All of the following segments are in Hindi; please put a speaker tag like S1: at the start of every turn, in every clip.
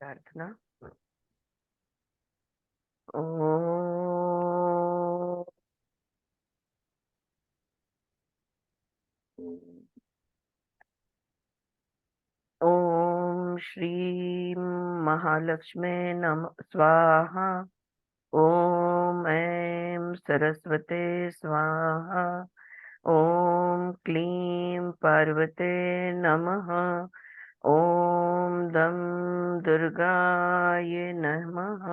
S1: प्रार्थना। ओम श्री महालक्ष्मी नम स्वाहा। ओम ऐं सरस्वते स्वाहा। ओम क्लीं पार्वते नमः। ओम दम दुर्गाय नमः।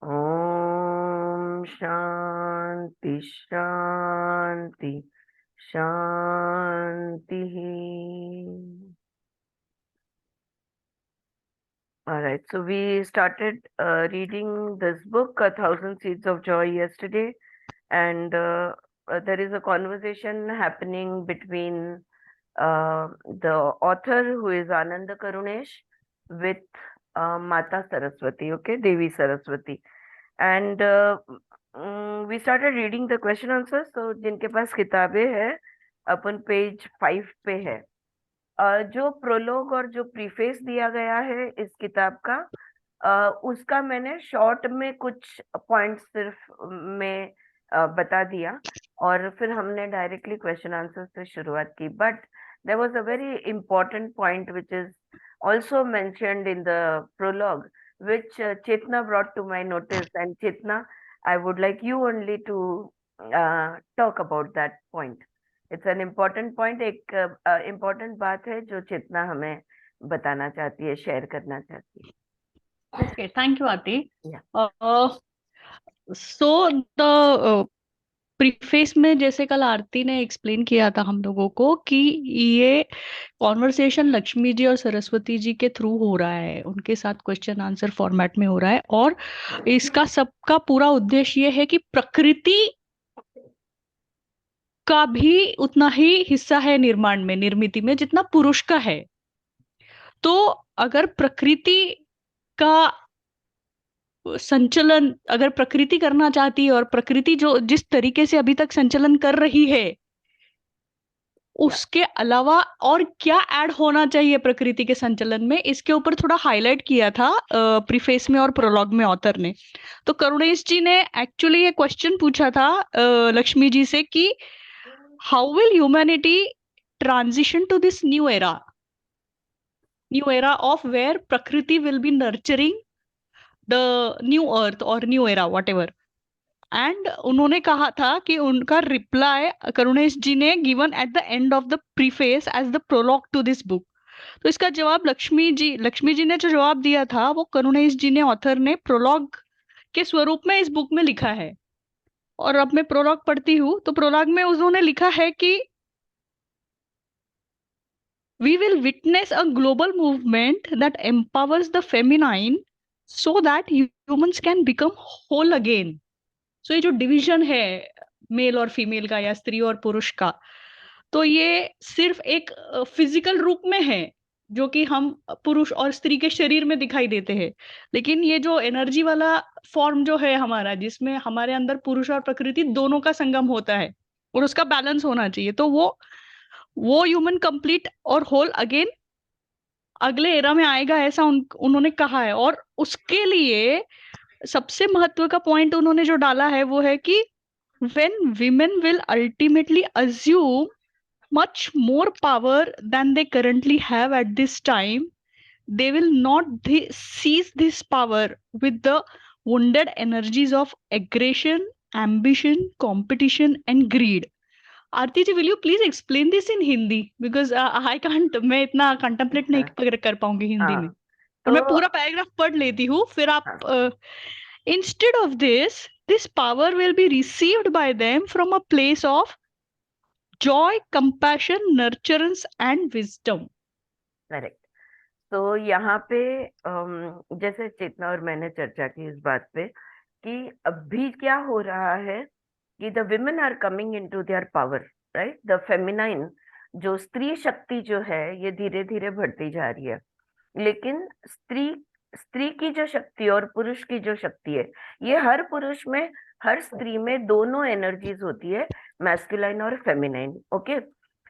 S1: ओम शांति शांति शांति। All right, so we started reading this book, A Thousand Seeds of Joy, yesterday, and there is a conversation happening between the author, who is Ananda Karunesh, with Mata Saraswati, okay, Devi Saraswati, and we started reading the question answers. So जिनके पास किताबें हैं, अपन पेज 5 पे है। जो प्रोलोग और जो प्रीफेस दिया गया है इस किताब का, उसका मैंने शॉर्ट में कुछ पॉइंट्स सिर्फ में बता दिया, और फिर हमने डायरेक्टली क्वेश्चन आंसर से शुरुआत की। But there was a very important point which is also mentioned in the prologue, which Chetna brought to my notice. And Chetna, I would like you only to talk about that point. It's an important point, एक important बात है जो चेतना हमें बताना चाहती है, शेयर करना चाहती है।
S2: Okay, thank you, Aati.
S1: Yeah.
S2: So the preface में जैसे कल आरती ने एक्सप्लेन किया था हम लोगों को कि ये कॉन्वर्सेशन लक्ष्मी जी और सरस्वती जी के थ्रू हो रहा है, उनके साथ क्वेश्चन आंसर फॉर्मेट में हो रहा है, और इसका सबका पूरा उद्देश्य ये है कि प्रकृति का भी उतना ही हिस्सा है निर्माण में, निर्मिति में, जितना पुरुष का है। तो अगर प्रकृति का संचलन अगर प्रकृति करना चाहती है, और प्रकृति जो जिस तरीके से अभी तक संचलन कर रही है, उसके अलावा और क्या ऐड होना चाहिए प्रकृति के संचलन में, इसके ऊपर थोड़ा हाईलाइट किया था प्रीफेस में और प्रोलॉग में ऑथर ने। तो करुणेश जी ने एक्चुअली ये क्वेश्चन पूछा था लक्ष्मी जी से कि how will humanity transition to this new era of where prakriti will be nurturing the new earth और new era whatever. And उन्होंने कहा था कि उनका रिप्लाई करुणेश जी ने given at the end of the preface as the prologue to this book. तो इसका जवाब लक्ष्मी जी ने जो जवाब दिया था वो करुणेश जी ने, ऑथर ने, प्रोलॉग के स्वरूप में इस बुक में लिखा है। और अब मैं प्रोलॉग पढ़ती हूँ। तो प्रोलॉग में उन्होंने लिखा है कि we will witness a global movement that empowers the feminine so that humans can become whole again. So ये जो डिवीजन है मेल और फीमेल का या स्त्री और पुरुष का, तो ये सिर्फ एक फिजिकल रूप में है जो कि हम पुरुष और स्त्री के शरीर में दिखाई देते हैं, लेकिन ये जो एनर्जी वाला फॉर्म जो है हमारा, जिसमें हमारे अंदर पुरुष और प्रकृति दोनों का संगम होता है और उसका बैलेंस होना चाहिए, तो वो ह्यूमन कंप्लीट और होल अगेन अगले एरा में आएगा, ऐसा उन्होंने कहा है। और उसके लिए सबसे महत्व का पॉइंट उन्होंने जो डाला है वो है कि when women will ultimately assume much more power than they currently have at this time, they will not seize this power with the wounded energies of aggression, ambition, competition and greed. Aarti ji, will you please explain this in Hindi? Because I can't, मैं इतना contemplate नहीं कर पाऊंगी हिंदी में। और मैं पूरा पैराग्राफ पढ़ लेती हूँ, फिर आप instead of this power will be received by them from a place of joy, compassion, nurturance and wisdom.
S1: Correct. तो यहाँ पे जैसे चेतना और मैंने चर्चा की इस बात पे कि अभी क्या हो रहा है कि the women are coming into their power, right. The feminine, जो स्त्री शक्ति जो है, ये धीरे धीरे बढ़ती जा रही है। लेकिन स्त्री स्त्री की जो शक्ति और पुरुष की जो शक्ति है, ये हर पुरुष में, हर स्त्री में दोनों एनर्जीज होती है, मैस्कुलाइन और फेमिनाइन। ओके,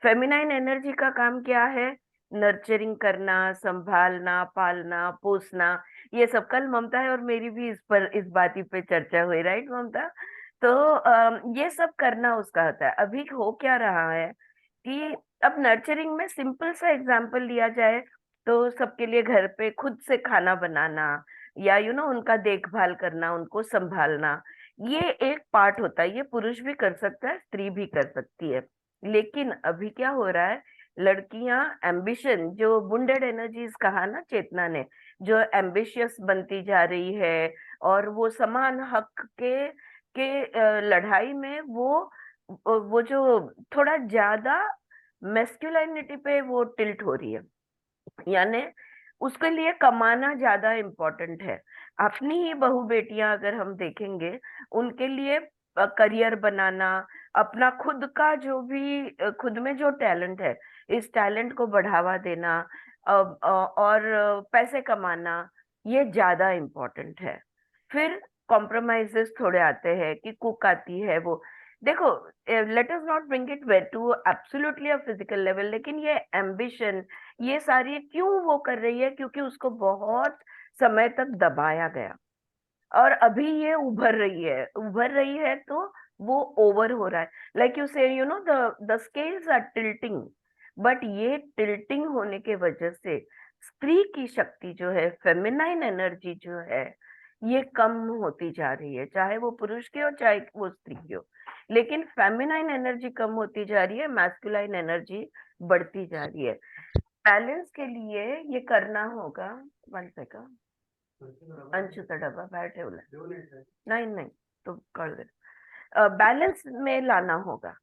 S1: फेमिनाइन एनर्जी का काम क्या है नर्चरिंग करना, संभालना, पालना, पोसना, ये सब। कल ममता है और मेरी भी इस बात ही पे चर्चा हुई, राइट ममता? तो ये सब करना उसका होता है। अभी हो क्या रहा है कि अब नर्चरिंग में सिंपल सा एग्जांपल लिया जाए तो सबके लिए घर पे खुद से खाना बनाना, या उनका देखभाल करना, उनको संभालना, ये एक पार्ट होता है। ये पुरुष भी कर सकता है, स्त्री भी कर सकती है। लेकिन अभी क्या हो रहा है, लड़कियां एम्बिशन, जो बुंडेड एनर्जीज कहा ना चेतना ने, जो एम्बिशियस बनती जा रही है, और वो समान हक के लड़ाई में वो जो थोड़ा ज्यादा मेस्कुलिनिटी पे वो टिल्ट हो रही है, यानी उसके लिए कमाना ज्यादा इम्पोर्टेंट है। अपनी ही बहू बेटियां अगर हम देखेंगे, उनके लिए करियर बनाना, अपना खुद का जो भी खुद में जो टैलेंट है, इस टैलेंट को बढ़ावा देना, और पैसे कमाना, ये ज्यादा इम्पोर्टेंट है। फिर कॉम्प्रोमाइजेस थोड़े आते हैं कि कुक आती है वो। देखो, let us not bring it way to absolutely a physical level, लेकिन ये एम्बिशन, ये सारी क्यों वो कर रही है? क्योंकि उसको बहुत समय तक दबाया गया, और अभी ये उभर रही है तो वो ओवर हो रहा है। Like you say, the scales are tilting, but ये टिल्टिंग होने के वजह से स्त्री की शक्ति जो है, फेमिनाइन एनर्जी जो है, ये कम होती जा रही है, चाहे वो पुरुष की हो चाहे वो स्त्री की हो। लेकिन फेमिनाइन एनर्जी कम होती जा रही है, मैस्कुलाइन एनर्जी बढ़ती जा रही है। बैलेंस के लिए ये करना होगा। 1 सेकंड, अंशुचा डब्बा बाहेर ठेवलाय, नहीं नहीं, तो कर दे। बैलेंस में लाना होगा।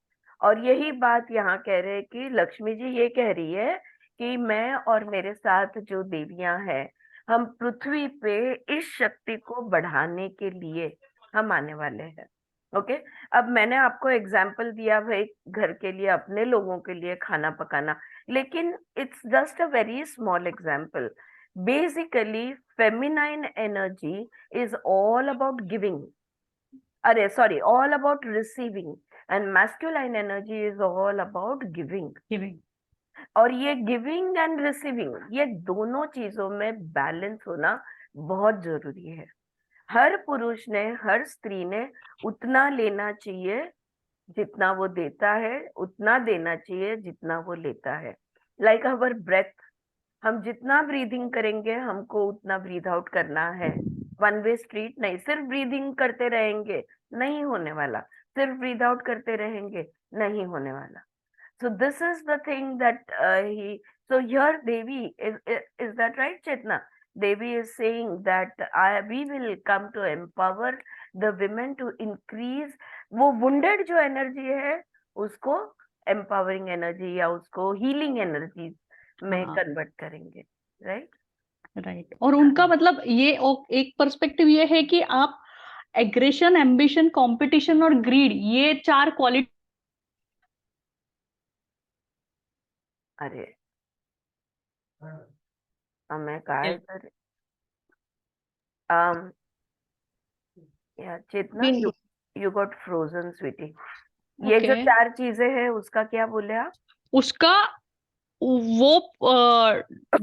S1: और यही बात यहाँ कह रहे हैं कि लक्ष्मी जी ये कह रही है कि मैं और मेरे साथ जो देवियां हैं, हम पृथ्वी पे इस शक्ति को बढ़ाने के लिए हम आने वाले हैं। ओके। अब मैंने आपको एग्जाम्पल दिया भाई, घर के लिए, अपने लोगों के लिए खाना पकाना, लेकिन it's just a very small example. Basically feminine energy is all about giving, अरे sorry, all about receiving, and masculine energy is all about giving.
S2: Giving.
S1: और ये गिविंग एंड रिसीविंग, ये दोनों चीजों में बैलेंस होना बहुत जरूरी है। हर पुरुष ने, हर स्त्री ने उतना लेना चाहिए जितना वो देता है, उतना देना चाहिए जितना वो लेता है। लाइक अवर ब्रेथ, हम जितना ब्रीदिंग करेंगे हमको उतना ब्रीद आउट करना है। वन वे स्ट्रीट नहीं, सिर्फ ब्रीदिंग करते रहेंगे नहीं होने वाला, सिर्फ ब्रीद आउट करते रहेंगे नहीं होने वाला। So this is the thing that so here Devi is that right, Chetna? Devi is saying that we will come to empower the women to increase वो wounded जो energy है उसको empowering energy या उसको healing energy में
S2: हाँ,
S1: convert करेंगे, right?
S2: राइट। और उनका मतलब ये एक पर्सपेक्टिव ये है कि आप एग्रेशन, एम्बिशन, कंपटीशन और ग्रीड, ये 4 क्वालिटी।
S1: अरे मैं काय तर चेतना, you got frozen sweetie। ये जो
S2: ओके,
S1: 4 चीजें हैं उसका क्या बोले आप?
S2: उसका वो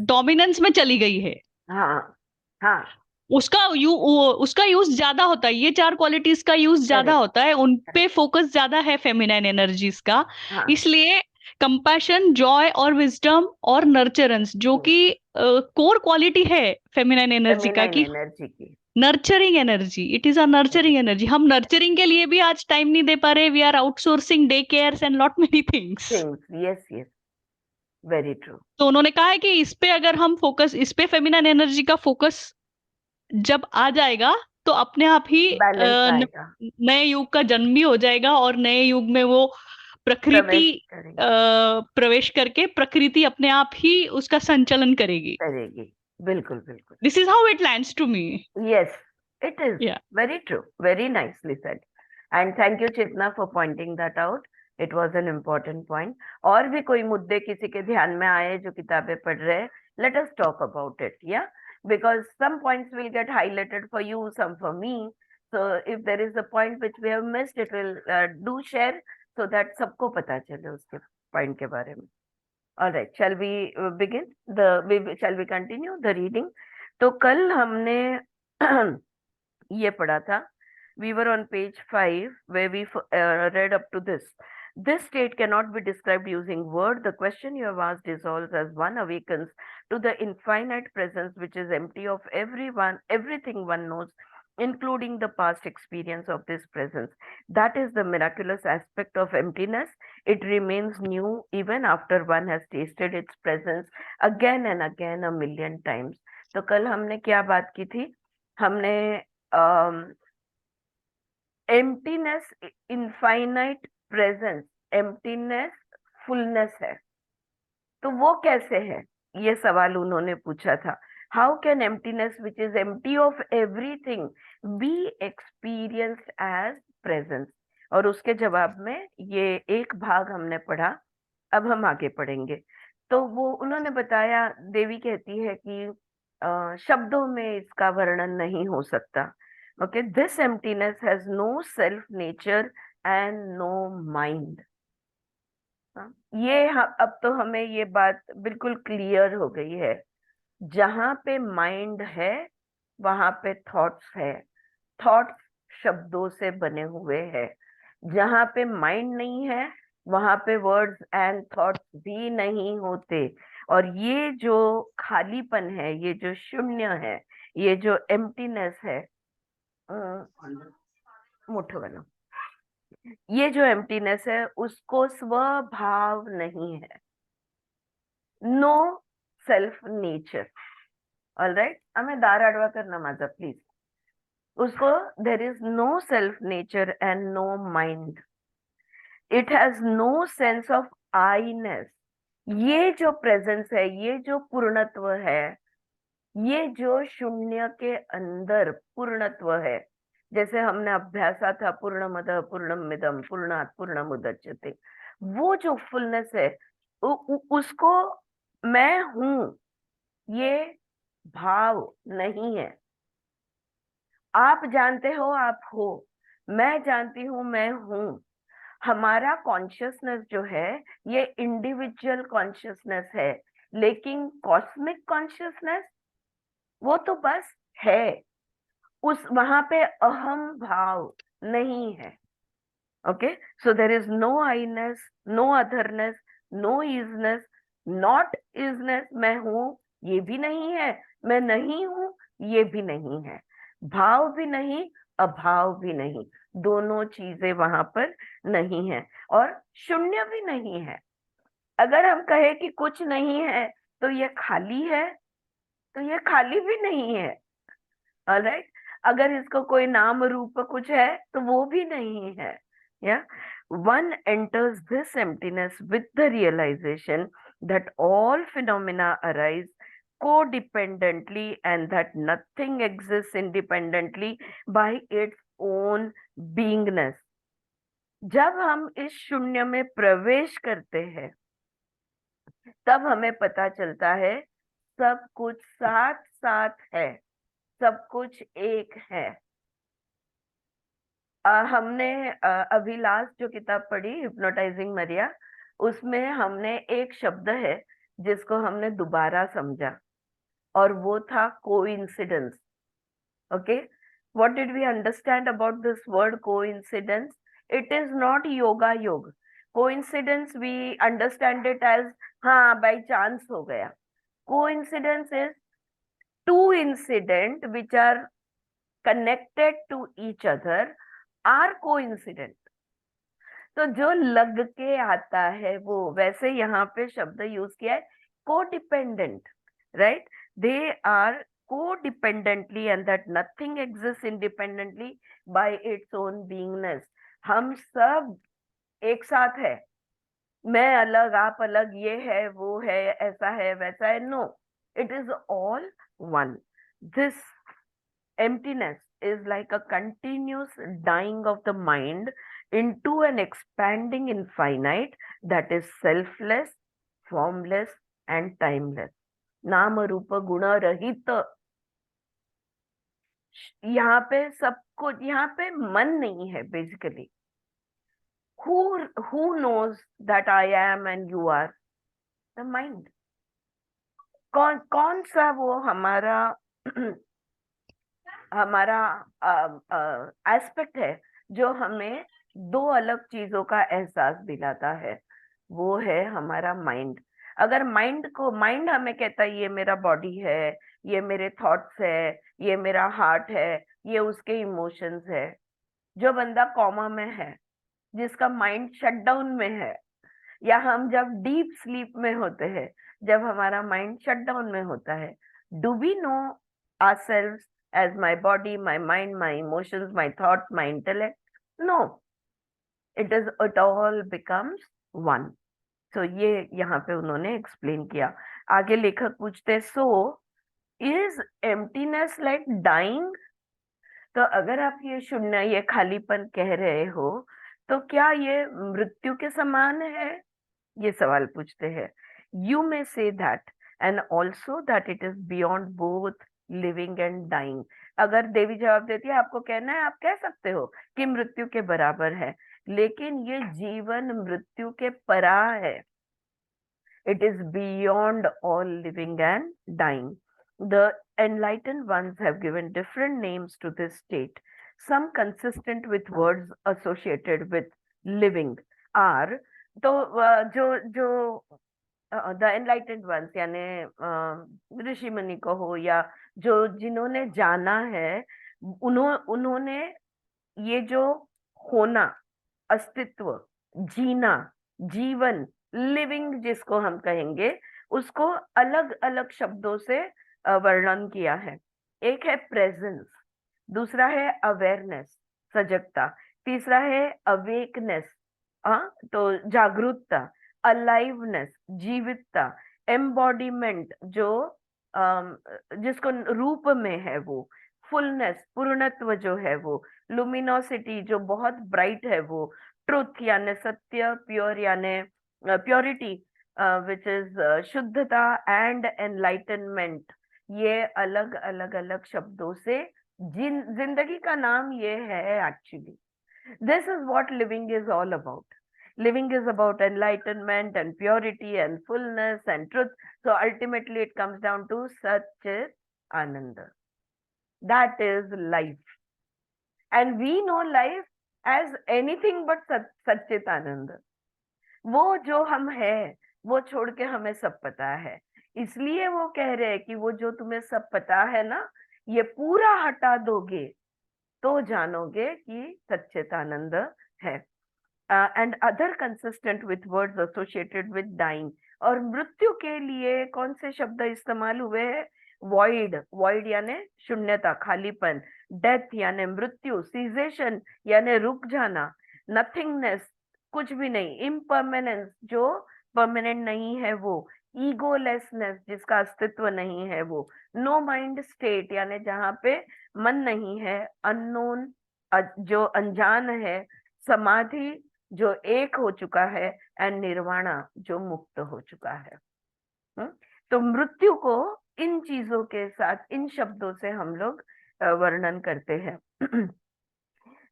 S2: डोमिनेंस में चली गई है।
S1: हाँ हाँ,
S2: उसका यूज ज्यादा होता है, ये 4 क्वालिटीज का यूज ज्यादा
S1: करेक्ट
S2: होता है, उन पे
S1: करेक्ट,
S2: फोकस ज्यादा है फेमिनाइन एनर्जीज का।
S1: हाँ,
S2: इसलिए कंपैशन, जॉय और विजडम और नर्चरेंस, जो कि कोर क्वालिटी है फेमिनाइन एनर्जी का,
S1: फेमिनाइन
S2: कि
S1: एनर्जी की।
S2: Nurturing energy, it is a nurturing energy. हम नर्चरिंग के लिए भी आज टाइम नहीं दे पा रहे, we are outsourcing day cares and lot many things.
S1: Things, yes yes, very true.
S2: तो उन्होंने कहा है कि इस पे अगर हम फोकस, इस पे फेमिनाइन एनर्जी का फोकस जब आ जाएगा, तो अपने आप ही
S1: बैलेंस आएगा,
S2: नए युग का जन्म भी हो जाएगा, और नए युग में वो प्रकृति
S1: प्रवेश करेंगे,
S2: प्रवेश करके प्रकृति अपने आप ही उसका संचालन करेगी।
S1: करेगी, बिल्कुल बिल्कुल।
S2: This is how it lands to me.
S1: Yes, it is
S2: या
S1: very true. Very nicely said. And thank you, Chitna, for pointing that out. It was an important point. और भी कोई मुद्दे किसी के ध्यान में आए जो किताबें पढ़ रहे हैं, let us talk about it, yeah? Because some points will get highlighted for you, some for me. So if there is a point which we have missed, it will do share so that सबको पता चले उसके point के बारे में. All right, shall we begin shall we continue the reading? तो कल हमने ये पढ़ा था. We were on page 5 where we read up to this. This state cannot be described using word. The question you have asked dissolves as one awakens to the infinite presence which is empty of everything one knows, including the past experience of this presence. That is the miraculous aspect of emptiness. It remains new even after one has tasted its presence again and again a million times. तो कल हमने क्या बात की थी? हमने emptiness, infinite presence, emptiness fullness है. तो वो कैसे है, ये सवाल उन्होंने पूछा था. How can emptiness which is empty of everything be experienced as presence? और उसके जवाब में ये एक भाग हमने पढ़ा, अब हम आगे पढ़ेंगे. तो वो उन्होंने बताया, देवी कहती है कि शब्दों में इसका वर्णन नहीं हो सकता. Okay, this emptiness has no self nature and no mind. अब तो हमें ये बात बिल्कुल क्लियर हो गई है. जहां पे माइंड है वहां पे थॉट्स है. थॉट्स शब्दों से बने हुए हैं. जहां पे माइंड नहीं है वहां पे वर्ड्स एंड थॉट्स भी नहीं होते. और ये जो खालीपन है, ये जो शून्य है, ये जो एम्प्टीनेस है, मुठो वाला, ये जो एम्प्टीनेस है उसको स्वभाव नहीं है. No self nature. ऑलराइट, हमें दार आडवा करना माझा प्लीज. उसको there is no self nature and no mind. It has no sense of Iness. ये जो प्रेजेंस है, ये जो पूर्णत्व है, ये जो शून्य के अंदर पूर्णत्व है, जैसे हमने अभ्यासा था पूर्णमद पूर्णमिदम पूर्णात् पूर्णमुदच्यते, वो जो फुलनेस है उसको मैं हूं, ये भाव नहीं है. आप जानते हो आप हो, मैं जानती हूं मैं हूं. हमारा कॉन्शियसनेस जो है ये इंडिविजुअल कॉन्शियसनेस है, लेकिन कॉस्मिक कॉन्शियसनेस वो तो बस है. वहां पे अहम भाव नहीं है. Okay, so there is no I-ness, no otherness, no isness, not isness. मैं हूं ये भी नहीं है, मैं नहीं हूं ये भी नहीं है. भाव भी नहीं, अभाव भी नहीं. दोनों चीजें वहां पर नहीं है. और शून्य भी नहीं है. अगर हम कहे कि कुछ नहीं है तो ये खाली है, तो ये खाली भी नहीं है. ऑलराइट, अगर इसको कोई नाम रूप कुछ है तो वो भी नहीं है. या one enters this emptiness with the realization that all phenomena arise codependently and that nothing exists independently by its own beingness. जब हम इस शून्य में प्रवेश करते हैं तब हमें पता चलता है सब कुछ साथ साथ है, सब कुछ एक है. हमने अभी लास्ट जो किताब पढ़ी हिप्नोटाइजिंग मरिया, उसमें हमने एक शब्द है जिसको हमने दोबारा समझा और वो था coincidence. Okay, what did we understand about this word coincidence? It is not yoga yog. Coincidence we understand it as हाँ बाई चांस हो गया. Coincidence is two incident which are connected to each other are coincident. तो जो लग के आता है वो, वैसे यहाँ पे शब्द यूज किया है codependent. Right, they are codependently and that nothing exists independently by its own beingness. हम सब एक साथ है. मैं अलग आप अलग, ये है वो है, ऐसा है वैसा है. No, it is all one. This emptiness is like a continuous dying of the mind into an expanding infinite that is selfless, formless and timeless. नाम रूप गुण रहित. यहाँ पे सब कुछ, यहाँ पे मन नहीं है basically. who knows that I am and you are? The mind. कौन कौन सा वो हमारा हमारा एस्पेक्ट है जो हमें दो अलग चीजों का एहसास दिलाता है, वो है हमारा माइंड। अगर माइंड हमें कहता है ये मेरा बॉडी है, ये मेरे थॉट्स है, ये मेरा हार्ट है, ये उसके इमोशंस है। जो बंदा कॉमा में है, जिसका माइंड शटडाउन में है, या हम जब डीप स्लीप में होते हैं, जब हमारा माइंड शटडाउन में होता है, do we know ourselves as my body, my mind, my emotions, my thoughts, my intellect? No, it all becomes one. So ये यहाँ पे उन्होंने एक्सप्लेन किया। आगे लेखक पूछते, so is emptiness like dying? तो अगर आप ये शून्य, ये खालीपन कह रहे हो, तो क्या ये मृत्यु के समान है? ये सवाल पूछते हैं। You may say that and also that it is beyond both living and dying. अगर देवी जवाब देती है, आपको कहना है, आप कह सकते हो कि मृत्यु के बराबर है, लेकिन ये जीवन मृत्यु के परा है। It is beyond all living and dying. The enlightened ones have given different names to this state, some consistent with words associated with living are, तो जो जो द एनलाइटेंड वंस यानी ऋषि मुनि को हो, या जो जिन्होंने जाना है, उन्होंने ये जो होना, अस्तित्व, जीना, जीवन, लिविंग जिसको हम कहेंगे, उसको अलग अलग शब्दों से वर्णन किया है। एक है प्रेजेंस, दूसरा है अवेयरनेस, सजगता, तीसरा है अवेकनेस, तो जागरूकता, अलाइवनेस, जीवितता, एम्बॉडीमेंट जो जिसको रूप में है वो, फुलनेस, पूर्णत्व जो है वो, लुमिनोसिटी जो बहुत ब्राइट है वो, ट्रुथ यानी सत्य, प्योर यानी प्योरिटी विच इज शुद्धता, एंड एनलाइटनमेंट। ये अलग अलग अलग शब्दों से जिंदगी का नाम ये है actually. This is what living is all about. Living is about enlightenment and purity and fullness and truth. So ultimately it comes down to Satchit Ananda. That is life. And we know life as anything but Satchit Ananda. वो जो हम है, वो छोड़ के हमें सब पता है। इसलिए वो कह रहे हैं कि वो जो तुम्हें सब पता है ना, ये पूरा हटा दोगे तो जानोगे कि सच्चिदानंद है। And other consistent with words associated with dying. और मृत्यु के लिए कौन से शब्द इस्तेमाल हुए हैं? वॉइड, वॉइड यानी शून्यता, खालीपन, डेथ यानी मृत्यु, सीजेशन यानी रुक जाना, नथिंगनेस कुछ भी नहीं, इम्परमानेंस जो परमानेंट नहीं है वो, ईगोलेसनेस जिसका अस्तित्व नहीं है वो, नो माइंड स्टेट यानी जहां पे मन नहीं है, अननोन जो अनजान है, समाधि जो एक हो चुका है, एंड निर्वाणा जो मुक्त हो चुका है। तो मृत्यु को इन चीजों के साथ, इन शब्दों से हम लोग वर्णन करते हैं।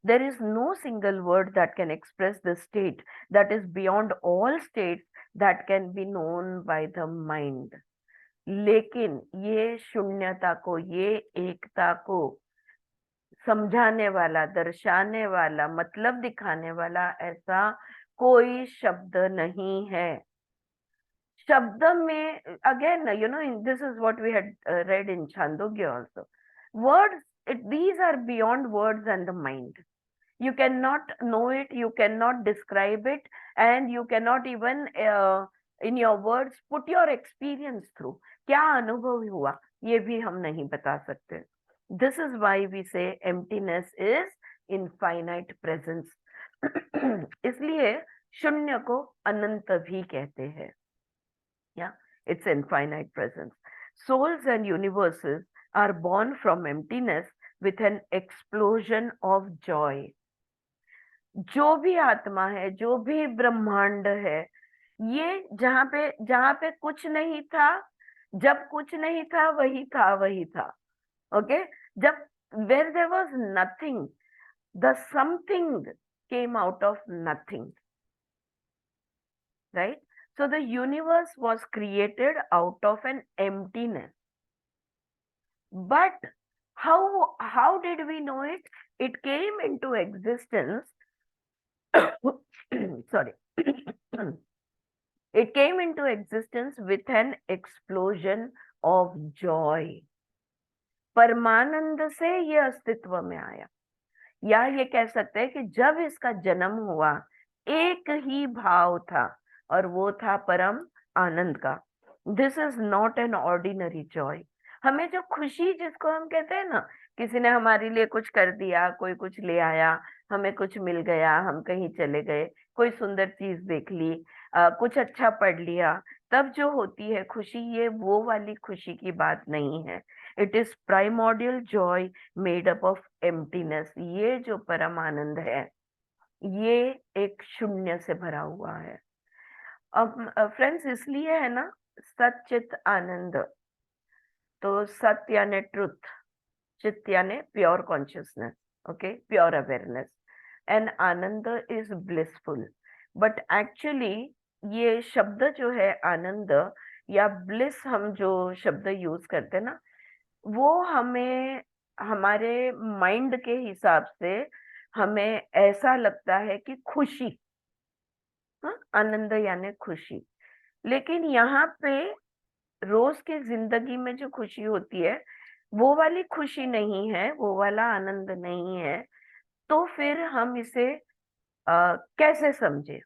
S1: There is no single word that can express the state that is beyond all states that can be known by the mind. लेकिन ये शून्यता को, ये एकता को समझाने वाला, दर्शाने वाला, मतलब दिखाने वाला ऐसा कोई शब्द नहीं है। शब्द में again, this is what we had read in Chandogya also, words, these are beyond words and the mind. You cannot know it, you cannot describe it, and you cannot even in your words put your experience through. क्या अनुभव हुआ ये भी हम नहीं बता सकते। This is why we say emptiness is infinite presence. इसलिए शून्य को अनंत भी कहते हैं। Yeah, it's infinite presence. Souls and universes are born from emptiness with an explosion of joy. जो भी आत्मा है, जो भी ब्रह्मांड है, ये जहां पे कुछ नहीं था, जब कुछ नहीं था वही था, वही था। ओके, जब where there was nothing, the something came out of nothing, right? So the universe was created out of an emptiness. But how did we know it? It came into existence. Sorry. It came into existence with an explosion of joy. परमानंद से ये अस्तित्व में आया, या ये कह सकते हैं कि जब इसका जन्म हुआ एक ही भाव था, और वो था परम आनंद का. This is not an ordinary Joy. हमें जो खुशी, जिसको हम कहते हैं ना, किसी ने हमारे लिए कुछ कर दिया, कोई कुछ ले आया, हमें कुछ मिल गया, हम कहीं चले गए, कोई सुंदर चीज देख ली, कुछ अच्छा पढ़ लिया, तब जो होती है खुशी, ये वो वाली खुशी की बात नहीं है. It is primordial Joy made up of emptiness. ये जो परम आनंद है, ये एक शून्य से भरा हुआ है. अब फ्रेंड्स, इसलिए है ना सच्चित आनंद. तो सत्य यानी ट्रुथ, चित यानी pure consciousness, okay, pure awareness, and Anand is blissful. But actually ये शब्द जो है आनंद या ब्लिस, हम जो शब्द यूज करते हैं ना, वो हमें हमारे माइंड के हिसाब से हमें ऐसा लगता है कि खुशी, हाँ, आनंद यानी खुशी. लेकिन यहाँ पे रोज की जिंदगी में जो खुशी होती है, वो वाली खुशी नहीं है, वो वाला आनंद नहीं है. तो फिर हम इसे कैसे समझे?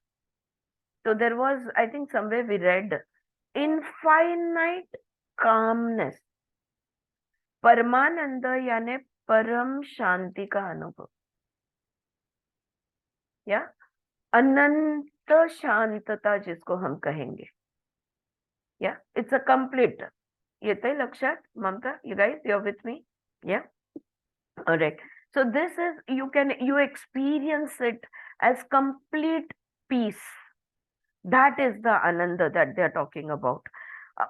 S1: तो there was, I think somewhere we read, infinite calmness. परमानंद यानी परम शांति का अनुभव, या अनंत शांतता जिसको हम कहेंगे. या इट्स अ कंप्लीट. येतंय लक्षात Mamta? You guys, you are with me? Yeah, alright. So this is, you experience it as complete peace. That is the ananda that they are talking about.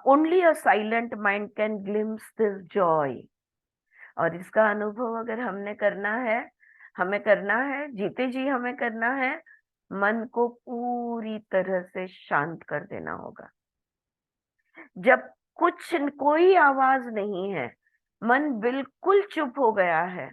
S1: Only a silent mind can glimpse this joy. और इसका अनुभव अगर हमने करना है, हमें करना है, जीते जी हमें करना है, मन को पूरी तरह से शांत कर देना होगा. जब कोई आवाज नहीं है, मन बिल्कुल चुप हो गया है,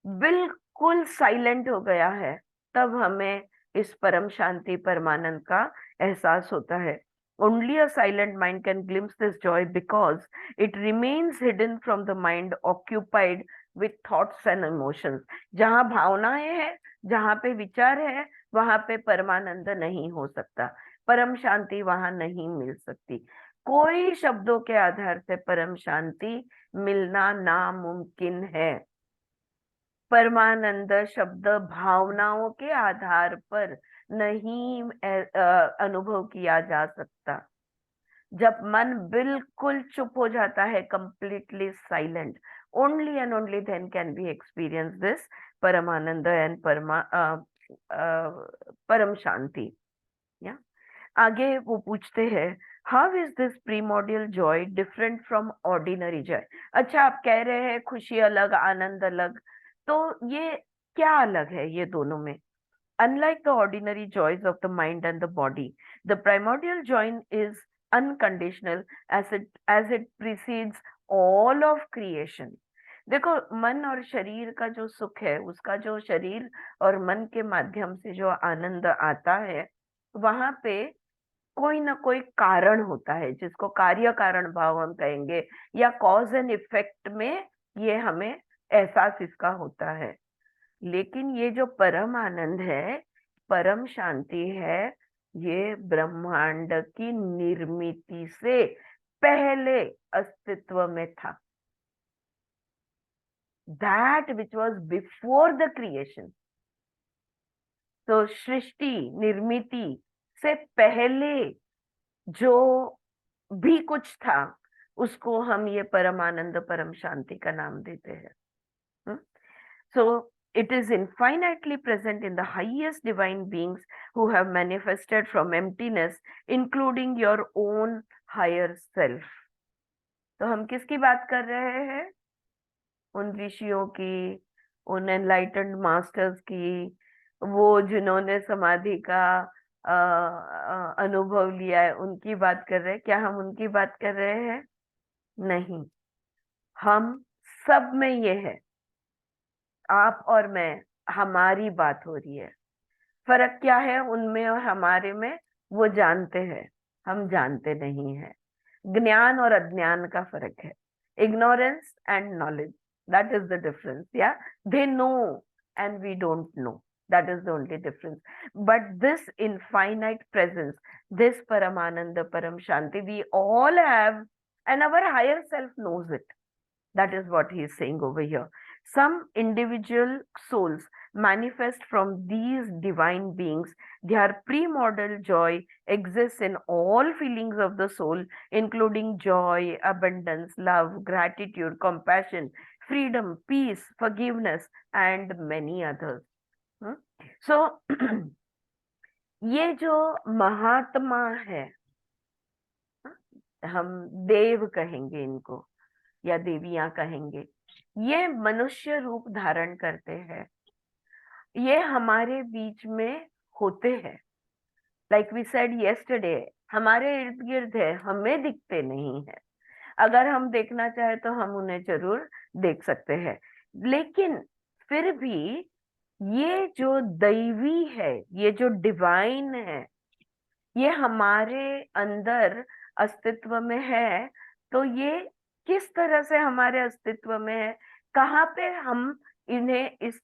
S1: बिल्कुल साइलेंट हो गया है, तब हमें इस परम शांति परमानंद का एहसास होता है. Only a silent mind can glimpse this joy because it remains hidden from the mind occupied with thoughts and emotions. जहाँ भावनाएं हैं, जहाँ पे विचार है, वहां पे परमानंद नहीं हो सकता, परम शांति वहां नहीं मिल सकती. कोई शब्दों के आधार से परम शांति मिलना नामुमकिन है. परमानंद शब्द भावनाओं के आधार पर नहीं अनुभव किया जा सकता. जब मन बिल्कुल चुप हो जाता है, completely silent, only and only then can be experience this परमानंद एंड परम शांति. या आगे वो पूछते हैं, how is this primordial joy different from ordinary joy? अच्छा, आप कह रहे हैं खुशी अलग, आनंद अलग, तो ये क्या अलग है ये दोनों में? Unlike the ordinary joys of the mind and the body, the primordial joy is unconditional as it precedes all of creation. देखो, मन और शरीर का जो सुख है, उसका जो शरीर और मन के माध्यम से जो आनंद आता है, वहां पे कोई ना कोई कारण होता है, जिसको कार्य कारण भाव हम कहेंगे, या कॉज एंड इफेक्ट में ये हमें एहसास इसका होता है. लेकिन ये जो परम आनंद है, परम शांति है, ये ब्रह्मांड की निर्मिति से पहले अस्तित्व में था. That which was before the creation. तो सृष्टि निर्मिति से पहले जो भी कुछ था, उसको हम ये परम आनंद परम शांति का नाम देते हैं. So it is infinitely present in the highest divine beings who have manifested from emptiness, including your own higher self. तो हम किसकी बात कर रहे हैं? उन ऋषियों की, उन एनलाइटेंड मास्टर्स की, वो जिन्होंने समाधि का अनुभव लिया है उनकी बात कर रहे हैं? क्या हम उनकी बात कर रहे हैं? नहीं, हम सब में ये है, आप और मैं, हमारी बात हो रही है। फर्क क्या है उनमें और हमारे में? वो जानते हैं, हम जानते नहीं हैं। ज्ञान और अज्ञान का फर्क है, ignorance and knowledge, that is the difference. Yeah they know and we don't know, that is the only difference. But this infinite presence, this paramanand, param shanti, we all have, and our higher self knows it. That is what he is saying over here. Some individual souls manifest from these divine beings. Their premortal joy exists in all feelings of the soul, including joy, abundance, love, gratitude, compassion, freedom, peace, forgiveness, and many others. Hmm? So, ये जो महात्मा है, हम देव कहेंगे इनको या देवियां कहेंगे, ये मनुष्य रूप धारण करते हैं, ये हमारे बीच में होते हैं। लाइक वी सेड यस्टरडे, हमारे इर्द गिर्द है, हमें दिखते नहीं है। अगर हम देखना चाहे तो हम उन्हें जरूर देख सकते हैं, लेकिन फिर भी ये जो दैवी है, ये जो डिवाइन है, ये हमारे अंदर अस्तित्व में है। तो ये किस तरह से हमारे अस्तित्व में है, कहाँ पे हम इन्हें, इस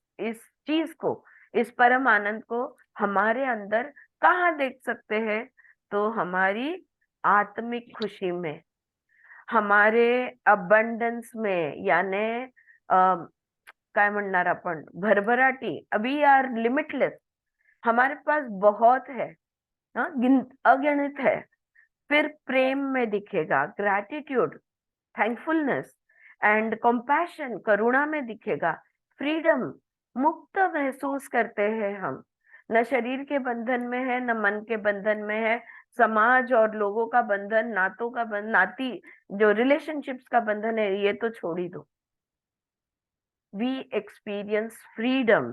S1: चीज को, इस परम आनंद को हमारे अंदर कहाँ देख सकते हैं? तो हमारी आत्मिक खुशी में, हमारे अबंडन्स में, यानी काय म्हणणार आपण, भरभराटी, अभी आर लिमिटलेस, हमारे पास बहुत है, हाँ, अगणित है। फिर प्रेम में दिखेगा ग्रैटिट्यूड, थैंकफुलनेस एंड कंपैशन, करुणा में दिखेगा। फ्रीडम, मुक्त महसूस करते हैं हम, न शरीर के बंधन में है, न मन के बंधन में है। समाज और लोगों का बंधन, नातों का बंधन, नाती जो रिलेशनशिप्स का बंधन है, ये तो छोड़ ही दो। We experience freedom,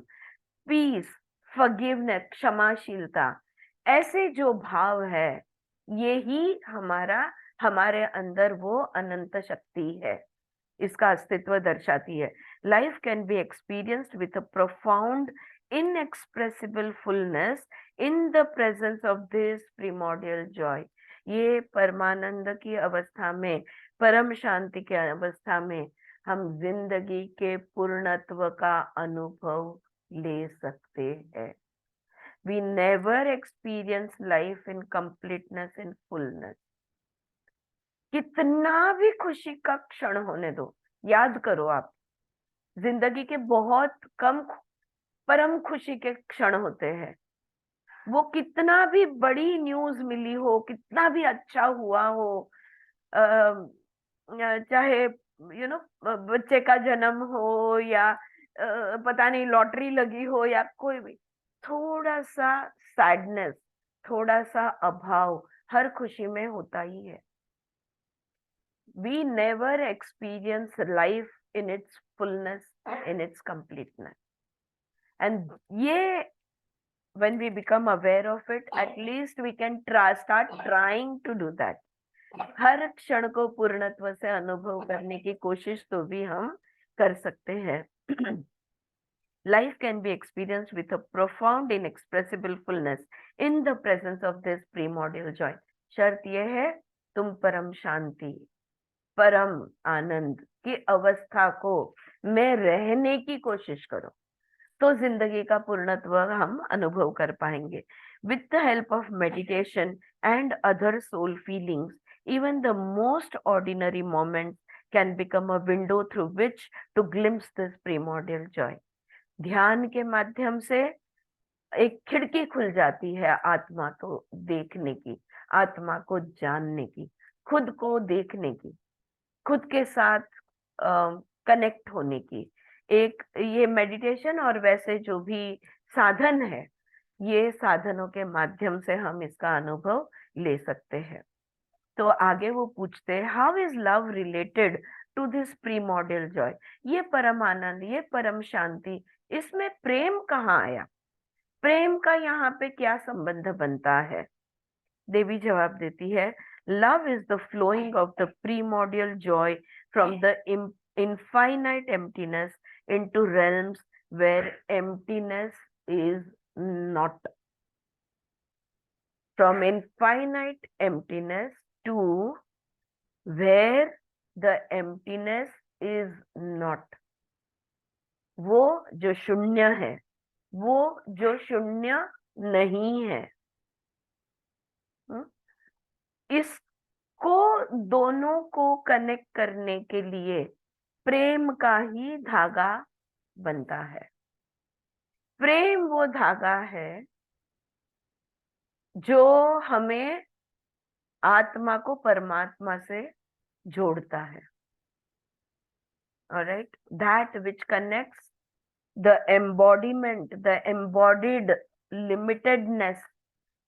S1: peace, forgiveness, क्षमाशीलता। ऐसे जो भाव है, ये ही हमारे अंदर वो अनंत शक्ति है, इसका अस्तित्व दर्शाती है। Life can be experienced with a profound inexpressible fullness in the presence of this primordial joy. ये परमानंद की अवस्था में, परम शांति की अवस्था में हम जिंदगी के पूर्णत्व का अनुभव ले सकते हैं। We never experience life in completeness, in fullness. कितना भी खुशी का क्षण होने दो, याद करो आप, जिंदगी के बहुत कम परम खुशी के क्षण होते हैं। वो कितना भी बड़ी न्यूज मिली हो, कितना भी अच्छा हुआ हो, चाहे बच्चे का जन्म हो, या पता नहीं लॉटरी लगी हो, या कोई भी, थोड़ा सा सैडनेस, थोड़ा सा अभाव हर खुशी में होता ही है। We never experience life in its fullness, in its completeness. And ये, when we become aware of it, at least we can start trying to do that. हर क्षण को पूर्णत्व से अनुभव करने की कोशिश तो भी हम कर सकते हैं। Life can be experienced with a profound inexpressible fullness in the presence of this primordial joy. शर्त यह है, तुम परम शांति, परम आनंद की अवस्था को में रहने की कोशिश करो, तो जिंदगी का पूर्णत्व हम अनुभव कर पाएंगे। With the help of meditation and other soul feelings, even the most ordinary moments can become a window through which to glimpse this primordial joy. ध्यान के माध्यम से एक खिड़की खुल जाती है आत्मा को देखने की, आत्मा को जानने की, खुद को देखने की, खुद के साथ कनेक्ट होने की। एक ये मेडिटेशन और वैसे जो भी साधन है, ये साधनों के माध्यम से हम इसका अनुभव ले सकते हैं। तो आगे वो पूछते हैं, how is love related to this primordial joy? ये परम आनंद, ये परम शांति, इसमें प्रेम कहाँ आया? प्रेम का यहाँ पे क्या संबंध बनता है? देवी जवाब देती है, love is the flowing of the primordial Joy from the infinite emptiness into realms where emptiness is not. From infinite emptiness to where the emptiness is not. वो जो शून्य है, वो जो शून्य नहीं है, इसको दोनों को कनेक्ट करने के लिए प्रेम का ही धागा बनता है। प्रेम वो धागा है जो हमें आत्मा को परमात्मा से जोड़ता है। Alright, that which connects the embodiment, the embodied limitedness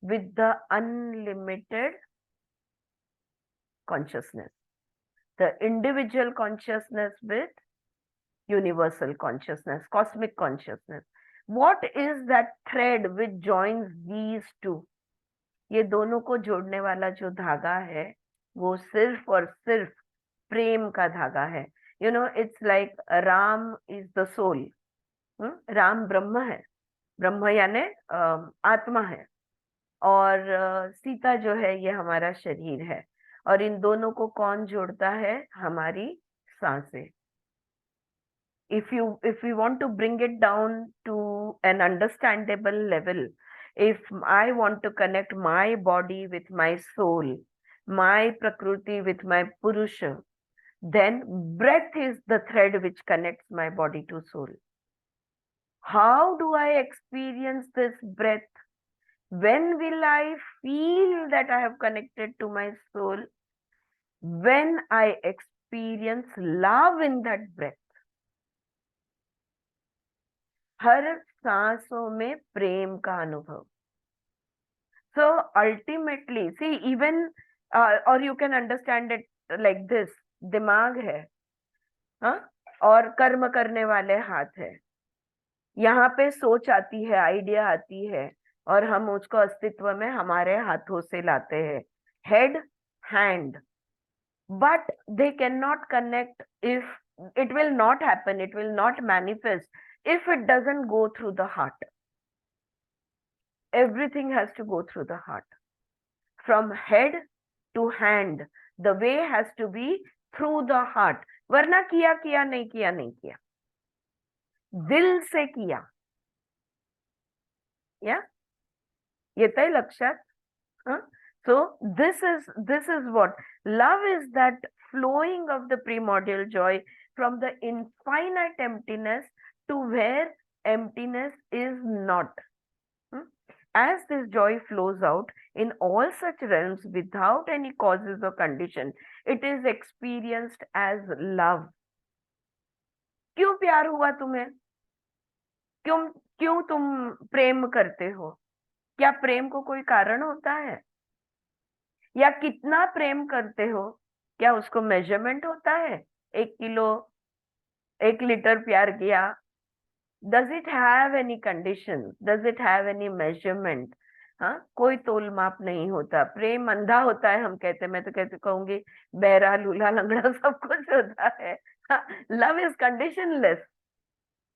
S1: with the unlimited consciousness, the individual consciousness with universal consciousness, cosmic consciousness. What is that thread which joins these two? ये दोनों को जोड़ने वाला जो धागा है वो सिर्फ और सिर्फ प्रेम का धागा है। You know, it's like Ram is the soul. Ram ब्रह्म है, ब्रह्म यानी आत्मा है, और सीता जो है ये हमारा शरीर है, और इन दोनों को कौन जोड़ता है? हमारी सांसें। If we want to bring it down to an understandable level, if I want to connect my body with my soul, my prakriti with my purusha, then breath is the thread which connects my body to soul. How do I experience this breath? When will I feel that I have connected to my soul? When I experience love in that breath. हर सांसों में प्रेम का अनुभव। So ultimately, see, even or you can understand it like this, दिमाग है, हाँ, और कर्म करने वाले हाथ है। यहाँ पे सोच आती है, आइडिया आती है, और हम उसको अस्तित्व में हमारे हाथों से लाते हैं, head, hand, but they cannot connect if it will not happen, it will not manifest if it doesn't go through the heart. Everything has to go through the heart. From head to hand, the way has to be through the heart. वरना किया किया नहीं किया नहीं किया, दिल से किया, या येतंय लक्षात? So this is what love is, that flowing of the primordial joy from the infinite emptiness to where emptiness is not. As this joy flows out in all such realms without any causes or condition, it is experienced as love. क्यों प्यार हुआ तुम्हें? क्यों तुम प्रेम करते हो? क्या प्रेम को कोई कारण होता है? या कितना प्रेम करते हो, क्या उसको मेजरमेंट होता है? 1 किलो, 1 लीटर प्यार किया, does it have any condition? Does it have any measurement? हाँ, कोई तोल माप नहीं होता। प्रेम अंधा होता है, हम कहते, मैं तो कहूंगी बहरा, लूला, लंगड़ा सब कुछ होता है। Love is conditionless,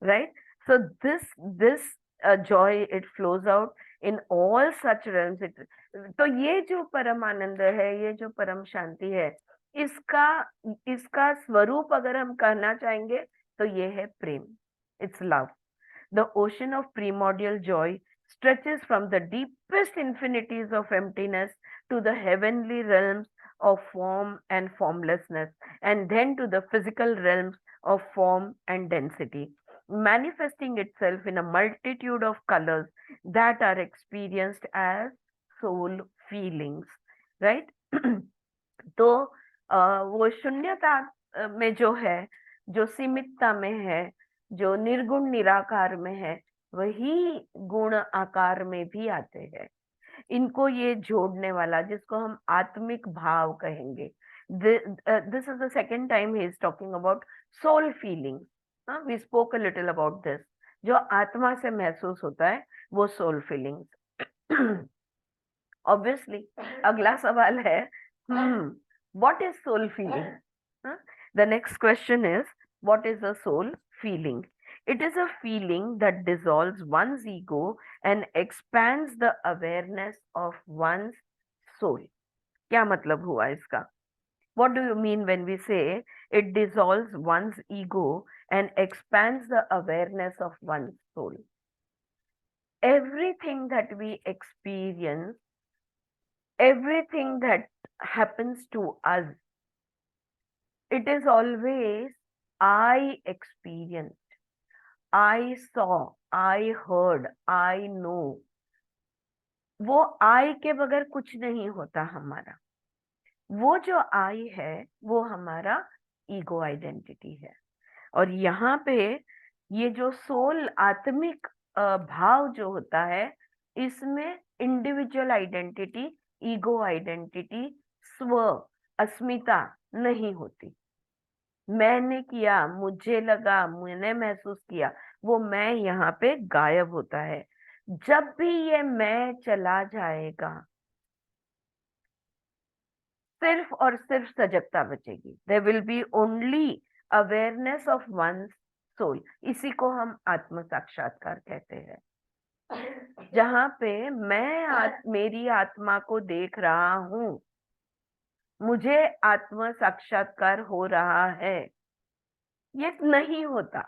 S1: right? So this joy, it flows out in all such realms. तो ये जो परम आनंद है, ये जो परम शांति है, इसका स्वरूप अगर हम कहना चाहेंगे तो ये है प्रेम। It's love. The ocean of primordial joy stretches from the deepest infinities of emptiness to the heavenly realms of form and formlessness, and then to the physical realms of form and density, manifesting itself in a multitude of colors that are experienced as soul feelings, right? तो वो शून्यता में जो है, जो सीमितता में है, जो निर्गुण निराकार में है, वही गुण आकार में भी आते हैं। इनको ये जोड़ने वाला, जिसको हम आत्मिक भाव कहेंगे, this is the second time he is talking about soul feeling. We spoke a little about this. जो आत्मा से महसूस होता है वो सोल फीलिंग्स। ऑब्वियसली अगला सवाल है, what is soul feeling? The next question is, what is a soul feeling? It is a feeling that dissolves one's ego and expands the awareness of one's soul. क्या मतलब हुआ इसका? What do you mean when we say it dissolves one's ego and expands the awareness of one's soul? Everything that we experience, everything that happens to us, it is always I experienced, I saw, I heard, I know. वो I के बगैर कुछ नहीं होता हमारा। वो जो I है वो हमारा ईगो आइडेंटिटी है। और यहाँ पे ये जो सोल आत्मिक भाव जो होता है, इसमें इंडिविजुअल आइडेंटिटी, ईगो आइडेंटिटी, स्व अस्मिता नहीं होती। मैंने किया, मुझे लगा, मैंने महसूस किया, वो मैं यहाँ पे गायब होता है। जब भी ये मैं चला जाएगा, सिर्फ और सिर्फ सजगता बचेगी। There will be only awareness of one's soul. इसी को हम आत्म साक्षात्कार कहते हैं, जहां पे मैं मेरी आत्मा को देख रहा हूं, मुझे आत्म साक्षात्कार हो रहा है। ये नहीं होता।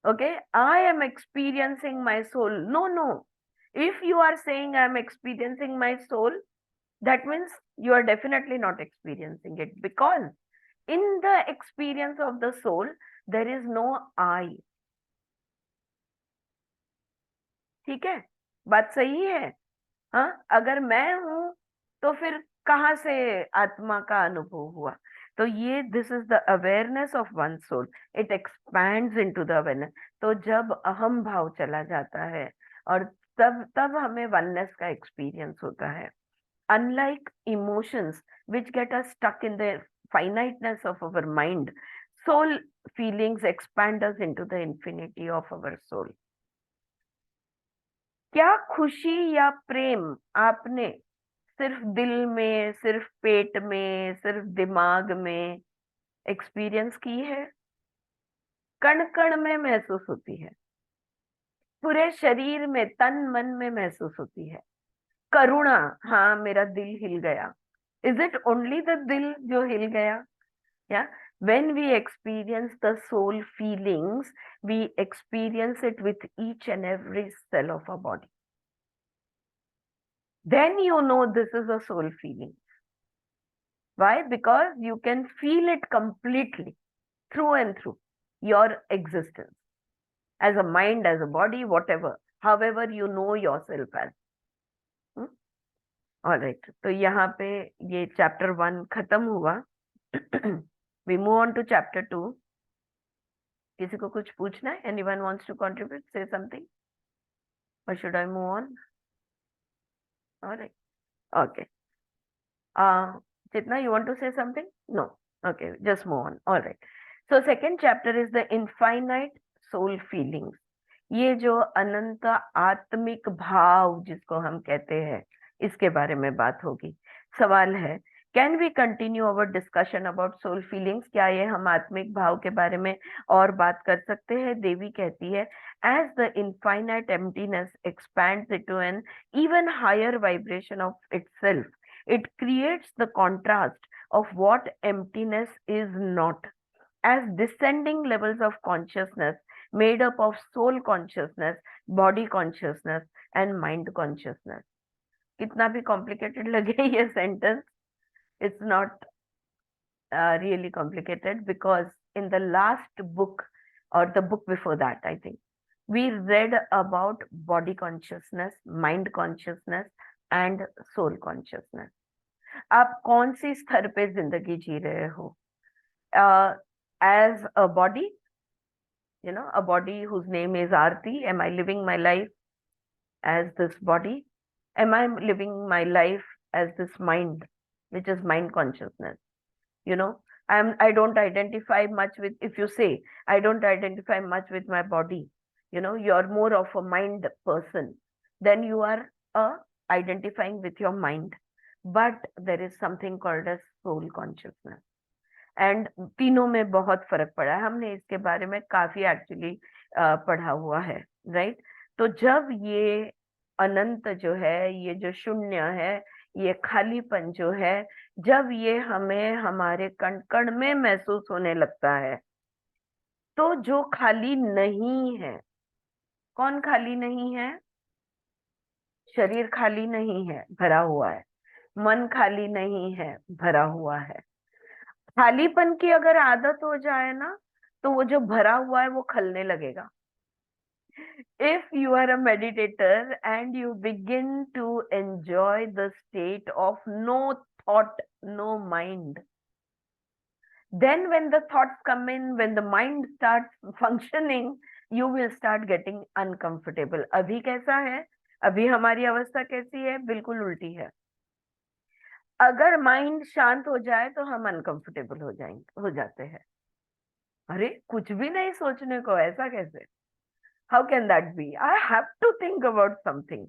S1: Okay, I am experiencing my soul. No no, if you are saying I am experiencing my soul, that means you are definitely not experiencing it, because in the experience of the soul there is no I. ठीक है, बात सही है? हाँ, अगर मैं हूं तो फिर कहाँ से आत्मा का अनुभव हुआ? तो ये this is the awareness of one soul, it expands into the awareness. तो जब अहम भाव चला जाता है और तब तब हमें वननेस का एक्सपीरियंस होता है। Unlike emotions which get us stuck in the finiteness of our mind, soul feelings expand us into the infinity of our soul. क्या खुशी या प्रेम आपने सिर्फ दिल में, सिर्फ पेट में, सिर्फ दिमाग में एक्सपीरियंस की है? कण कण में महसूस होती है, पूरे शरीर में, तन मन में महसूस होती है। करुणा, हाँ मेरा दिल हिल गया। इज इट ओनली द दिल जो हिल गया? Yeah, when we experience the soul feelings, we experience it with each and every cell of our body. Then you know this is a soul feeling. Why? Because you can feel it completely, through and through your existence, as a mind, as a body, whatever, however you know yourself as. Alright, तो यहाँ पे ये chapter 1 खत्म हुआ। We move on to chapter 2. किसी को कुछ पूछना है? Anyone wants to contribute, say something, or should I move on? All right, okay. Chitna, you want to say something? No, okay, just move on. All right, so second chapter is the infinite soul feelings. ये जो अनंत आत्मिक भाव जिसको हम कहते हैं, इसके बारे में बात होगी। सवाल है, can we continue our discussion about soul feelings? क्या ये हम आत्मिक भाव के बारे में और बात कर सकते हैं? देवी कहती है, as the infinite emptiness expands into an even higher vibration of itself, it creates the contrast of what emptiness is not, as descending levels of consciousness made up of soul consciousness, body consciousness and mind consciousness. कितना भी complicated लगे ये sentence, it's not really complicated, because in the last book or the book before that, I think we read about body consciousness, mind consciousness and soul consciousness. आप कौन सी स्तर पे जिंदगी जी रहे हो? As a body, you know, a body whose name is Aarti, am I living my life as this body? Am I living my life as this mind, which is mind consciousness? You know, I don't identify much with, if you say, I don't identify much with my body, you're more of a mind person, then you are identifying with your mind. But there is something called as soul consciousness. And तीनों में बहुत फर्क पड़ा है, हमने इसके बारे में काफी एक्चुअली पढ़ा हुआ है, राइट? तो जब ये अनंत जो है, ये जो शून्य है, ये खालीपन जो है, जब ये हमें हमारे कण कण में महसूस होने लगता है, तो जो खाली नहीं है, कौन खाली नहीं है? शरीर खाली नहीं है, भरा हुआ है। मन खाली नहीं है, भरा हुआ है। खालीपन की अगर आदत हो जाए ना, तो वो जो भरा हुआ है वो खलने लगेगा। If you are a meditator and you begin to enjoy the state of no thought, no mind, then when the thoughts come in, when the mind starts functioning, you will start getting uncomfortable. अभी कैसा है? अभी हमारी अवस्था कैसी है? बिल्कुल उल्टी है। अगर माइंड शांत हो जाए तो हम अनकंफर्टेबल हो जाते हैं। अरे कुछ भी नहीं सोचने को, ऐसा कैसे? How can that be? I have to think about something,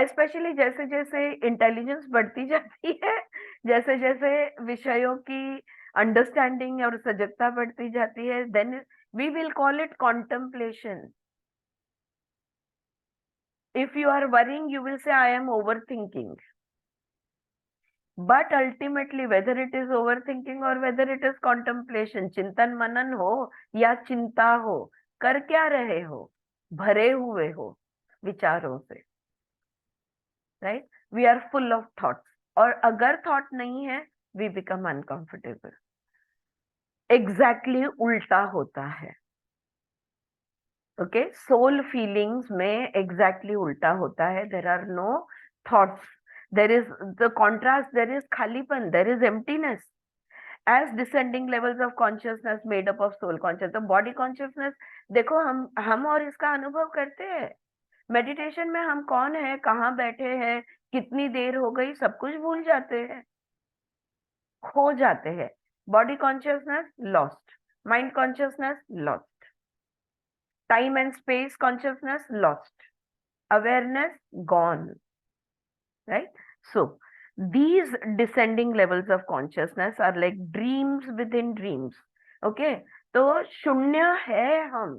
S1: especially जैसे जैसे इंटेलिजेंस बढ़ती जाती है, जैसे जैसे विषयों की अंडरस्टैंडिंग और सजगता बढ़ती जाती है, then we will call it contemplation. If you are worrying, you will say I am overthinking. But ultimately, whether it is overthinking or whether it is contemplation, चिंतन मनन हो या चिंता हो, कर क्या रहे हो? भरे हुए हो विचारों से, right? We are full of thoughts, और अगर थॉट नहीं है, वी बिकम अनकंफर्टेबल। एग्जैक्टली उल्टा होता है। ओके, सोल फीलिंग्स में एग्जैक्टली उल्टा होता है। There are no thoughts, there is the contrast, there is khalipan, there is emptiness. As descending levels of consciousness made up of soul consciousness, तो body consciousness, देखो हम और इसका अनुभव करते हैं। मेडिटेशन में हम कौन है, कहाँ बैठे हैं, कितनी देर हो गई, सब कुछ भूल जाते हैं, खो जाते हैं। Body consciousness lost, mind consciousness lost, time and space consciousness lost, awareness gone, right? So these descending levels of consciousness are like dreams within dreams. Okay, तो शून्य है हम,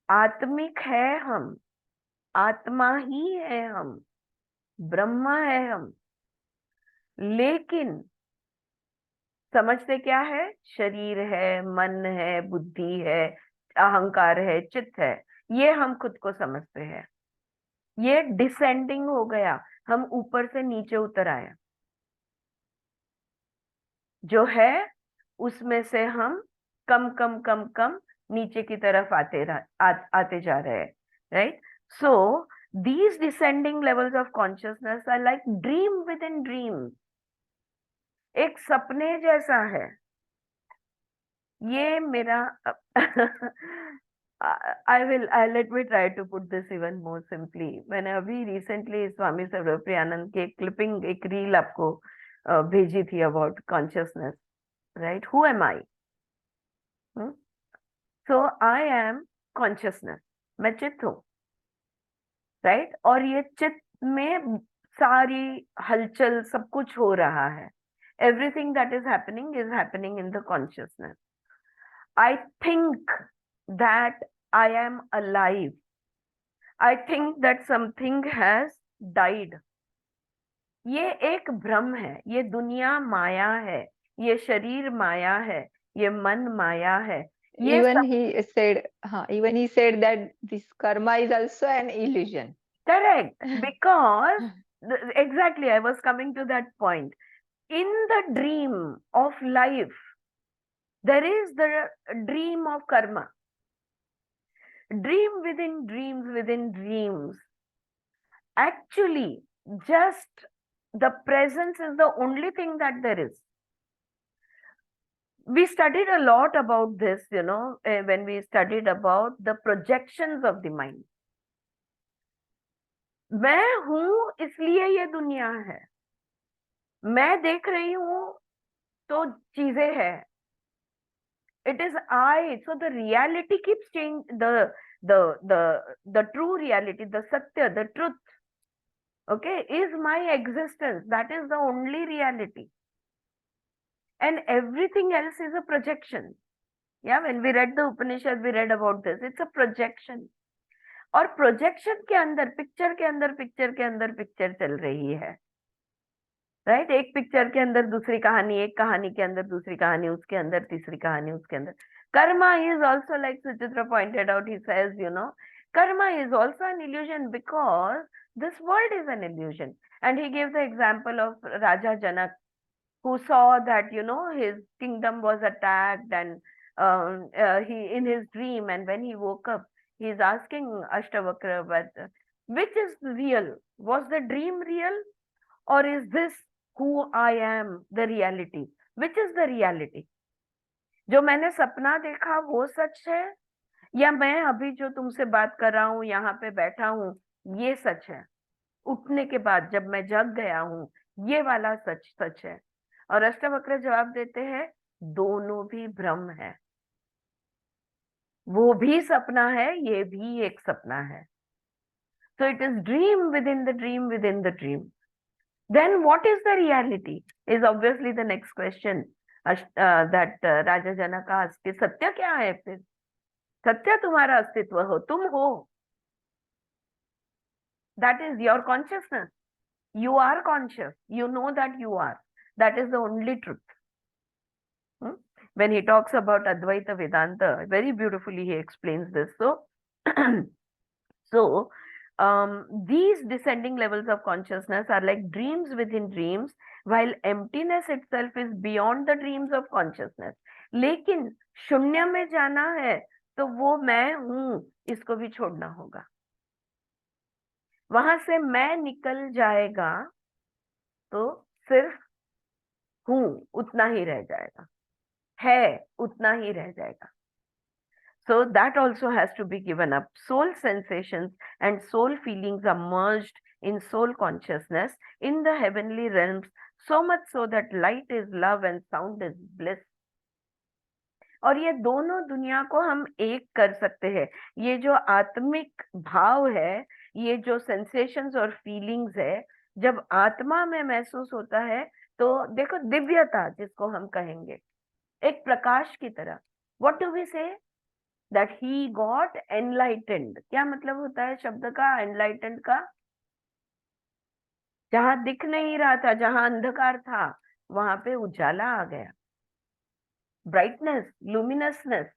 S1: आत्मिक है हम, आत्मा ही है हम, ब्रह्मा है हम, लेकिन समझते क्या है? शरीर है, मन है, बुद्धि है, अहंकार है, चित्त है, ये हम खुद को समझते हैं। ये डिसेंडिंग हो गया, हम ऊपर से नीचे उतर आए। जो है उसमें से हम कम कम कम कम नीचे की तरफ आते जा रहे हैं, right? So these descending levels of consciousness are like dream within dream, एक सपने जैसा है। ये मेरा let me try to put this even more simply. मैंने अभी recently स्वामी सर्वप्रियानंद की एक क्लिपिंग, एक रील आपको भेजी थी about consciousness, right? Who am I? So I am consciousness. मैं चित्त हूँ, right? और ये चित्त में सारी हलचल, सब कुछ हो रहा है। Everything that is happening in the consciousness. I think that I am alive. I think that something has died. ये एक भ्रम है, ये दुनिया माया है, ये शरीर माया है, ये मन माया है।
S3: Even he said that this karma is also an illusion.
S1: Correct, because exactly, I was coming to that point. In the dream of life, there is the dream of karma. Dream within dreams within dreams. Actually, just the presence is the only thing that there is. We studied a lot about this, when we studied about the projections of the mind. मैं हूं इसलिए ये दुनिया है, मैं देख रही हूं तो चीजें है, it is I. So the reality keeps change, the true reality, the satya, the truth, okay, is my existence. That is the only reality, and everything else is a projection. Yeah, when we read the Upanishad, we read about this. It's a projection. और प्रोजेक्शन के अंदर, पिक्चर के अंदर पिक्चर के अंदर पिक्चर चल रही है, राइट? एक पिक्चर के अंदर दूसरी कहानी, एक कहानी के अंदर दूसरी कहानी, उसके अंदर तीसरी कहानी, उसके अंदर Karma is also, like Suchitra pointed out, he says, you know, Karma is also an illusion because this world is an illusion. And he give the example of Raja Janak, who saw that, you know, his kingdom was attacked, and he, in his dream, and when he woke up, he is asking Ashtavakra, but which is real? Was the dream real, or is this who I am, the reality? Which is the reality? जो मैंने सपना देखा वो सच है, या मैं अभी जो तुमसे बात कर रहा हूँ, यहाँ पे बैठा हूँ, ये सच है? उठने के बाद जब मैं जग गया हूँ, ये वाला सच सच है? और अष्टावक्र जवाब देते हैं, दोनों भी भ्रम है, वो भी सपना है, ये भी एक सपना है. So it is dream within the dream within the dream. Then what is the reality is obviously the next question that Raja Janaka asked. कि सत्य क्या है फिर? सत्य तुम्हारा अस्तित्व हो, तुम हो. That is your consciousness. You are conscious. You know that you are. That is the only truth. When he talks about Advaita Vedanta, very beautifully he explains this. So, these descending levels of consciousness are like dreams within dreams, while emptiness itself is beyond the dreams of consciousness. लेकिन शून्य में जाना है तो वो मैं हूँ, इसको भी छोड़ना होगा. वहां से मैं निकल जाएगा तो सिर्फ हूँ उतना ही रह जाएगा, है उतना ही रह जाएगा. So that also has to be given up. Soul sensations and soul feelings are merged in soul consciousness in the heavenly realms, so much so that light is love and sound is bliss. और ये दोनों दुनिया को हम एक कर सकते हैं. ये जो आत्मिक भाव है, ये जो सेंसेशंस और फीलिंग्स है, जब आत्मा में महसूस होता है तो देखो दिव्यता जिसको हम कहेंगे, एक प्रकाश की तरह. व्हाट डू वी से? That he got enlightened. क्या मतलब होता है शब्द का एनलाइटेंड का? जहां दिख नहीं रहा था, जहां अंधकार था, वहां पे उजाला आ गया. brightness, luminousness,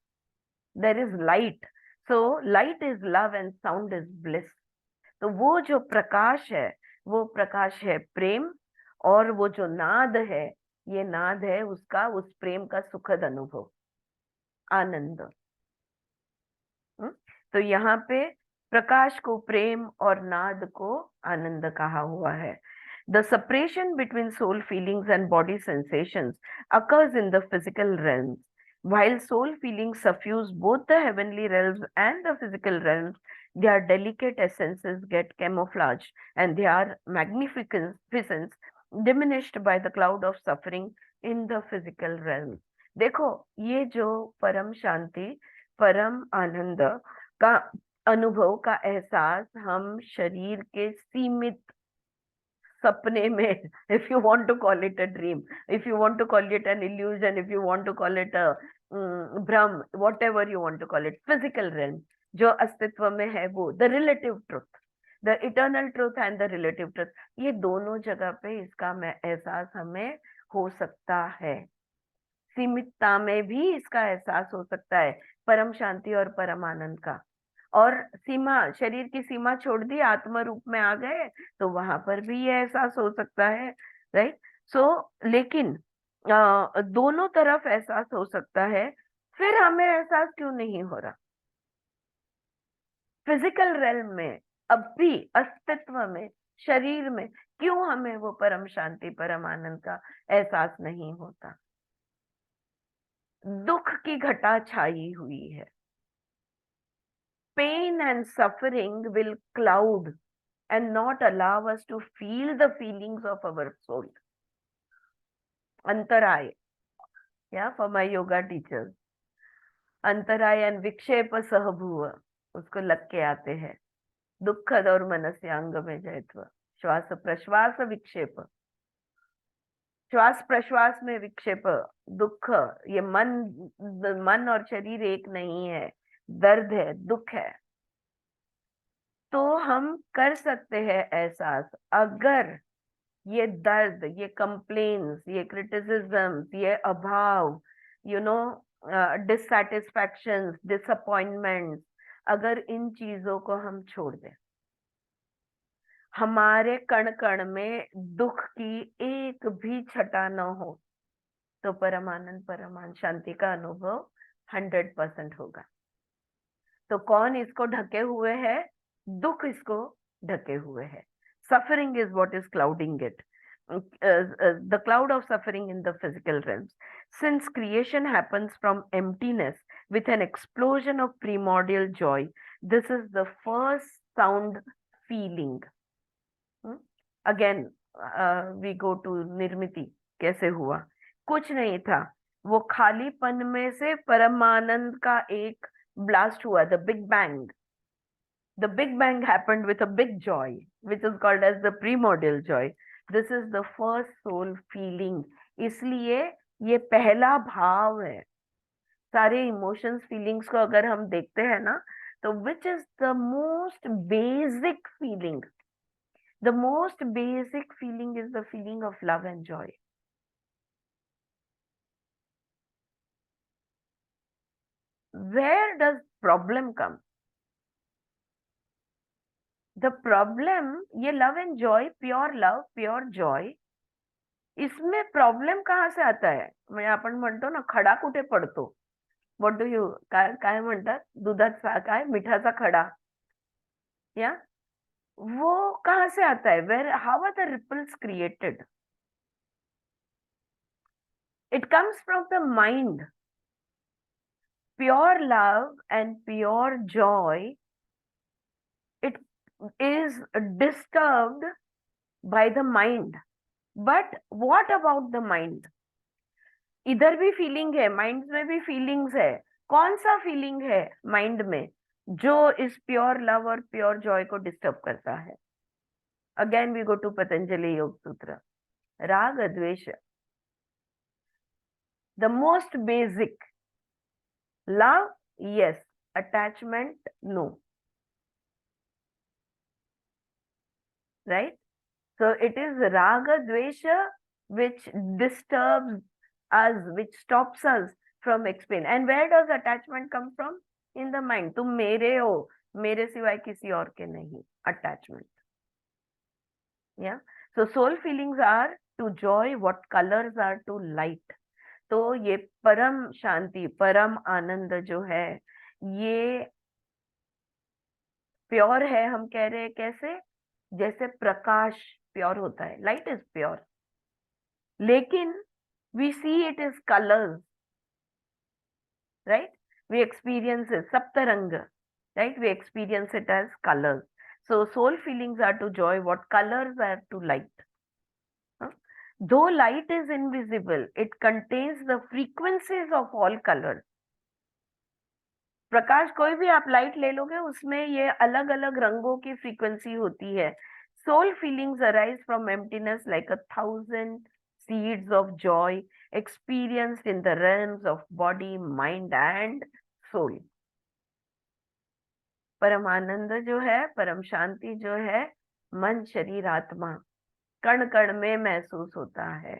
S1: there is light. So light is love and sound is bliss. तो वो जो प्रकाश है, वो प्रकाश है प्रेम, और वो जो नाद है, ये नाद है उसका, उस प्रेम का सुखद अनुभव, आनंद. तो यहाँ पे प्रकाश को प्रेम और नाद को आनंद कहा हुआ है. The separation between soul feelings and body sensations occurs in the physical realms. While soul feelings suffuse both the heavenly realms and the physical realms, their delicate essences get camouflaged and their magnificence diminished by the cloud of suffering in the physical realms. देखो, ये जो परम शांति, परम आनंद का अनुभव का एहसास हम शरीर के सीमित सपने में, if you want to call it a dream, if you want to call it an illusion, if you want to call it a भ्रम, whatever you want to call it, physical realm जो अस्तित्व में है, वो the relative truth, the eternal truth and the relative truth, ये दोनों जगह पे इसका एहसास हमें हो सकता है. सीमितता में भी इसका एहसास हो सकता है, परम शांति और परम आनंद का. और सीमा, शरीर की सीमा छोड़ दी, आत्म रूप में आ गए तो वहां पर भी ये एहसास हो सकता है, राइट? सो लेकिन दोनों तरफ एहसास हो सकता है. फिर हमें एहसास क्यों नहीं हो रहा फिजिकल रेल्म में, अब भी अस्तित्व में, शरीर में, क्यों हमें वो परम शांति, परम आनंद का एहसास नहीं होता? दुख की घटा छाई हुई है. Pain and suffering will cloud and not allow us to feel the feelings of our soul. अंतराय, Yeah, for my yoga teachers. अंतरायन विक्षेप सहभुव, उसको लग के आते हैं. दुखद और मनस्यांग में जयत्व. श्वास प्रश्वास विक्षेप, श्वास प्रश्वास में विक्षेप, दुख. ये मन और शरीर एक नहीं है, दर्द है, दुख है. तो हम कर सकते हैं एहसास, अगर ये दर्द, ये कंप्लेन्स, ये क्रिटिसिज्म, ये अभाव, यू नो, डिससैटिस्फैक्शंस, डिसअपॉइंटमेंट्स, अगर इन चीजों को हम छोड़ दें, हमारे कण कण में दुख की एक भी छटा न हो, तो परमानंद परमान शांति का अनुभव 100% होगा. तो कौन इसको ढके हुए है? दुख इसको ढके हुए है. Suffering is what is clouding it. The cloud of suffering in the physical realms. Since creation happens from emptiness with an explosion of primordial joy, this is the first sound feeling. Again, we go to निर्मिति. कैसे हुआ? कुछ नहीं था, वो खालीपन में से परमानंद का एक ब्लास्ट हुआ, the Big Bang. The Big Bang happened with a big joy, which is called as the primordial joy. This is the first soul feeling. इसलिए ये पहला भाव है. सारे इमोशंस फीलिंग्स को अगर हम देखते हैं ना, तो which is the most basic feeling? The most basic feeling is the feeling of love and joy. Where does problem come? The problem, ये love and joy, pure love, pure joy, इसमें प्रॉब्लेम कहाँ से आता है? म्हणजे आपण म्हणतो ना, खडा कुठे पडतो? व्हॉट डू यू, काय म्हणतात? दुधाचा काय, मिठाचा खडा, या वो कहाँ से आता है? Where, how are the ripples created? It comes from the mind. Pure love and pure joy, it is disturbed by the mind. But what about the mind? इधर भी फीलिंग है, माइंड में भी फीलिंग्स है. कौन सा फीलिंग है माइंड में जो इस प्योर लव और प्योर जॉय को डिस्टर्ब करता है? Again we go to Patanjali Yoga Sutra. राग द्वेष, the most basic. Love, yes. Attachment, no. Right? So it is raga dvesha which disturbs us, which stops us from explain. And where does attachment come from? In the mind. तुम मेरे हो, मेरे सिवाय किसी और के नहीं. Attachment. Yeah. So soul feelings are to joy what colors are to light. तो ये परम शांति, परम आनंद जो है, ये प्योर है. हम कह रहे हैं कैसे? जैसे प्रकाश प्योर होता है, लाइट इज प्योर, लेकिन we see it is colours, right? We experience it saptarang, right? We experience it as colours. So soul feelings are to joy what colours are to light. Though light is invisible, it contains the frequencies of all colors. प्रकाश, कोई भी आप लाइट ले लोगे, उसमें ये अलग अलग रंगों की फ्रीक्वेंसी होती है. Soul feelings arise from emptiness like 1,000 seeds of joy experienced in the realms of body, mind and soul. परम आनंद जो है, परम शांति जो है, मन, शरीर, आत्मा, कण कण में महसूस होता है.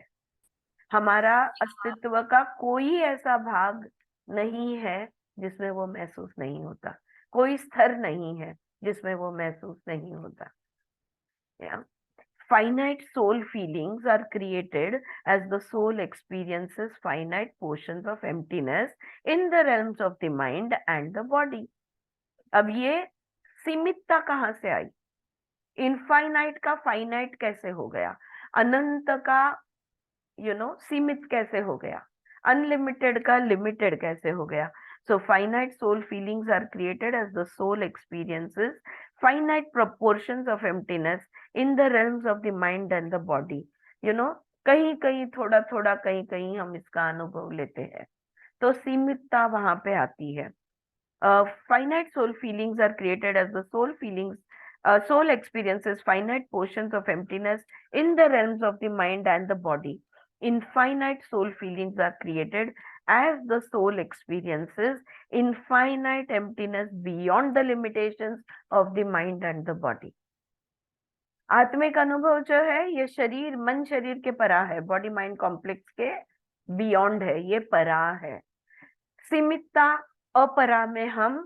S1: हमारा अस्तित्व का कोई ऐसा भाग नहीं है जिसमें वो महसूस नहीं होता. कोई स्तर नहीं है जिसमें वो महसूस नहीं होता. Yeah. Finite soul feelings are created as the soul experiences finite portions of emptiness in the realms of the mind and the body. अब ये सीमितता कहाँ से आई? इनफाइनाइट का फाइनाइट कैसे हो गया? अनंत का सीमित कैसे हो गया? अनलिमिटेड का लिमिटेड कैसे हो गया? So finite soul feelings are created as the soul experiences finite proportions of emptiness in the realms of the mind and the body. कहीं कहीं थोड़ा थोड़ा, कहीं कहीं हम इसका अनुभव लेते हैं, तो सीमितता वहां पे आती है. Finite soul feelings are created as the soul experiences finite portions of emptiness in the realms of the mind and the body. Infinite soul feelings are created as the soul experiences infinite emptiness beyond the limitations of the mind and the body. आत्मिक अनुभव जो है ये शरीर मन शरीर के परा है, बॉडी माइंड कॉम्प्लेक्स के बियॉन्ड है, ये परा है. सीमितता अपरा में हम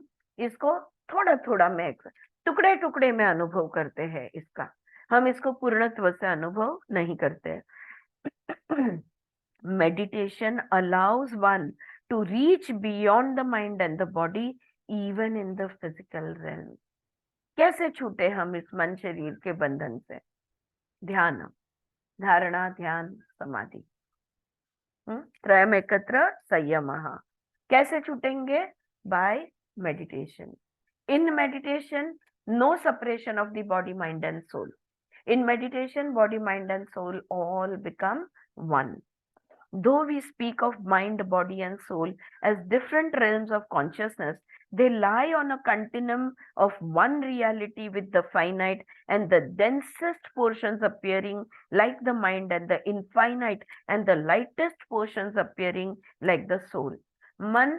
S1: इसको थोड़ा थोड़ा में टुकड़े टुकड़े में अनुभव करते हैं इसका, हम इसको पूर्णत्व से अनुभव नहीं करते. Meditation allows one two reach beyond the mind and the body even in the physical realm. कैसे छूटे हम इस मन शरीर के बंधन से? ध्यान, धारणा, ध्यान, समाधि, त्रयम एकत्र संयमः. कैसे छूटेंगे? By meditation. In meditation, no separation of the body, mind and soul. In meditation, body, mind and soul all become one. Though we speak of mind, body and soul as different realms of consciousness, they lie on a continuum of one reality, with the finite and the densest portions appearing like the mind and the infinite and the lightest portions appearing like the soul. मन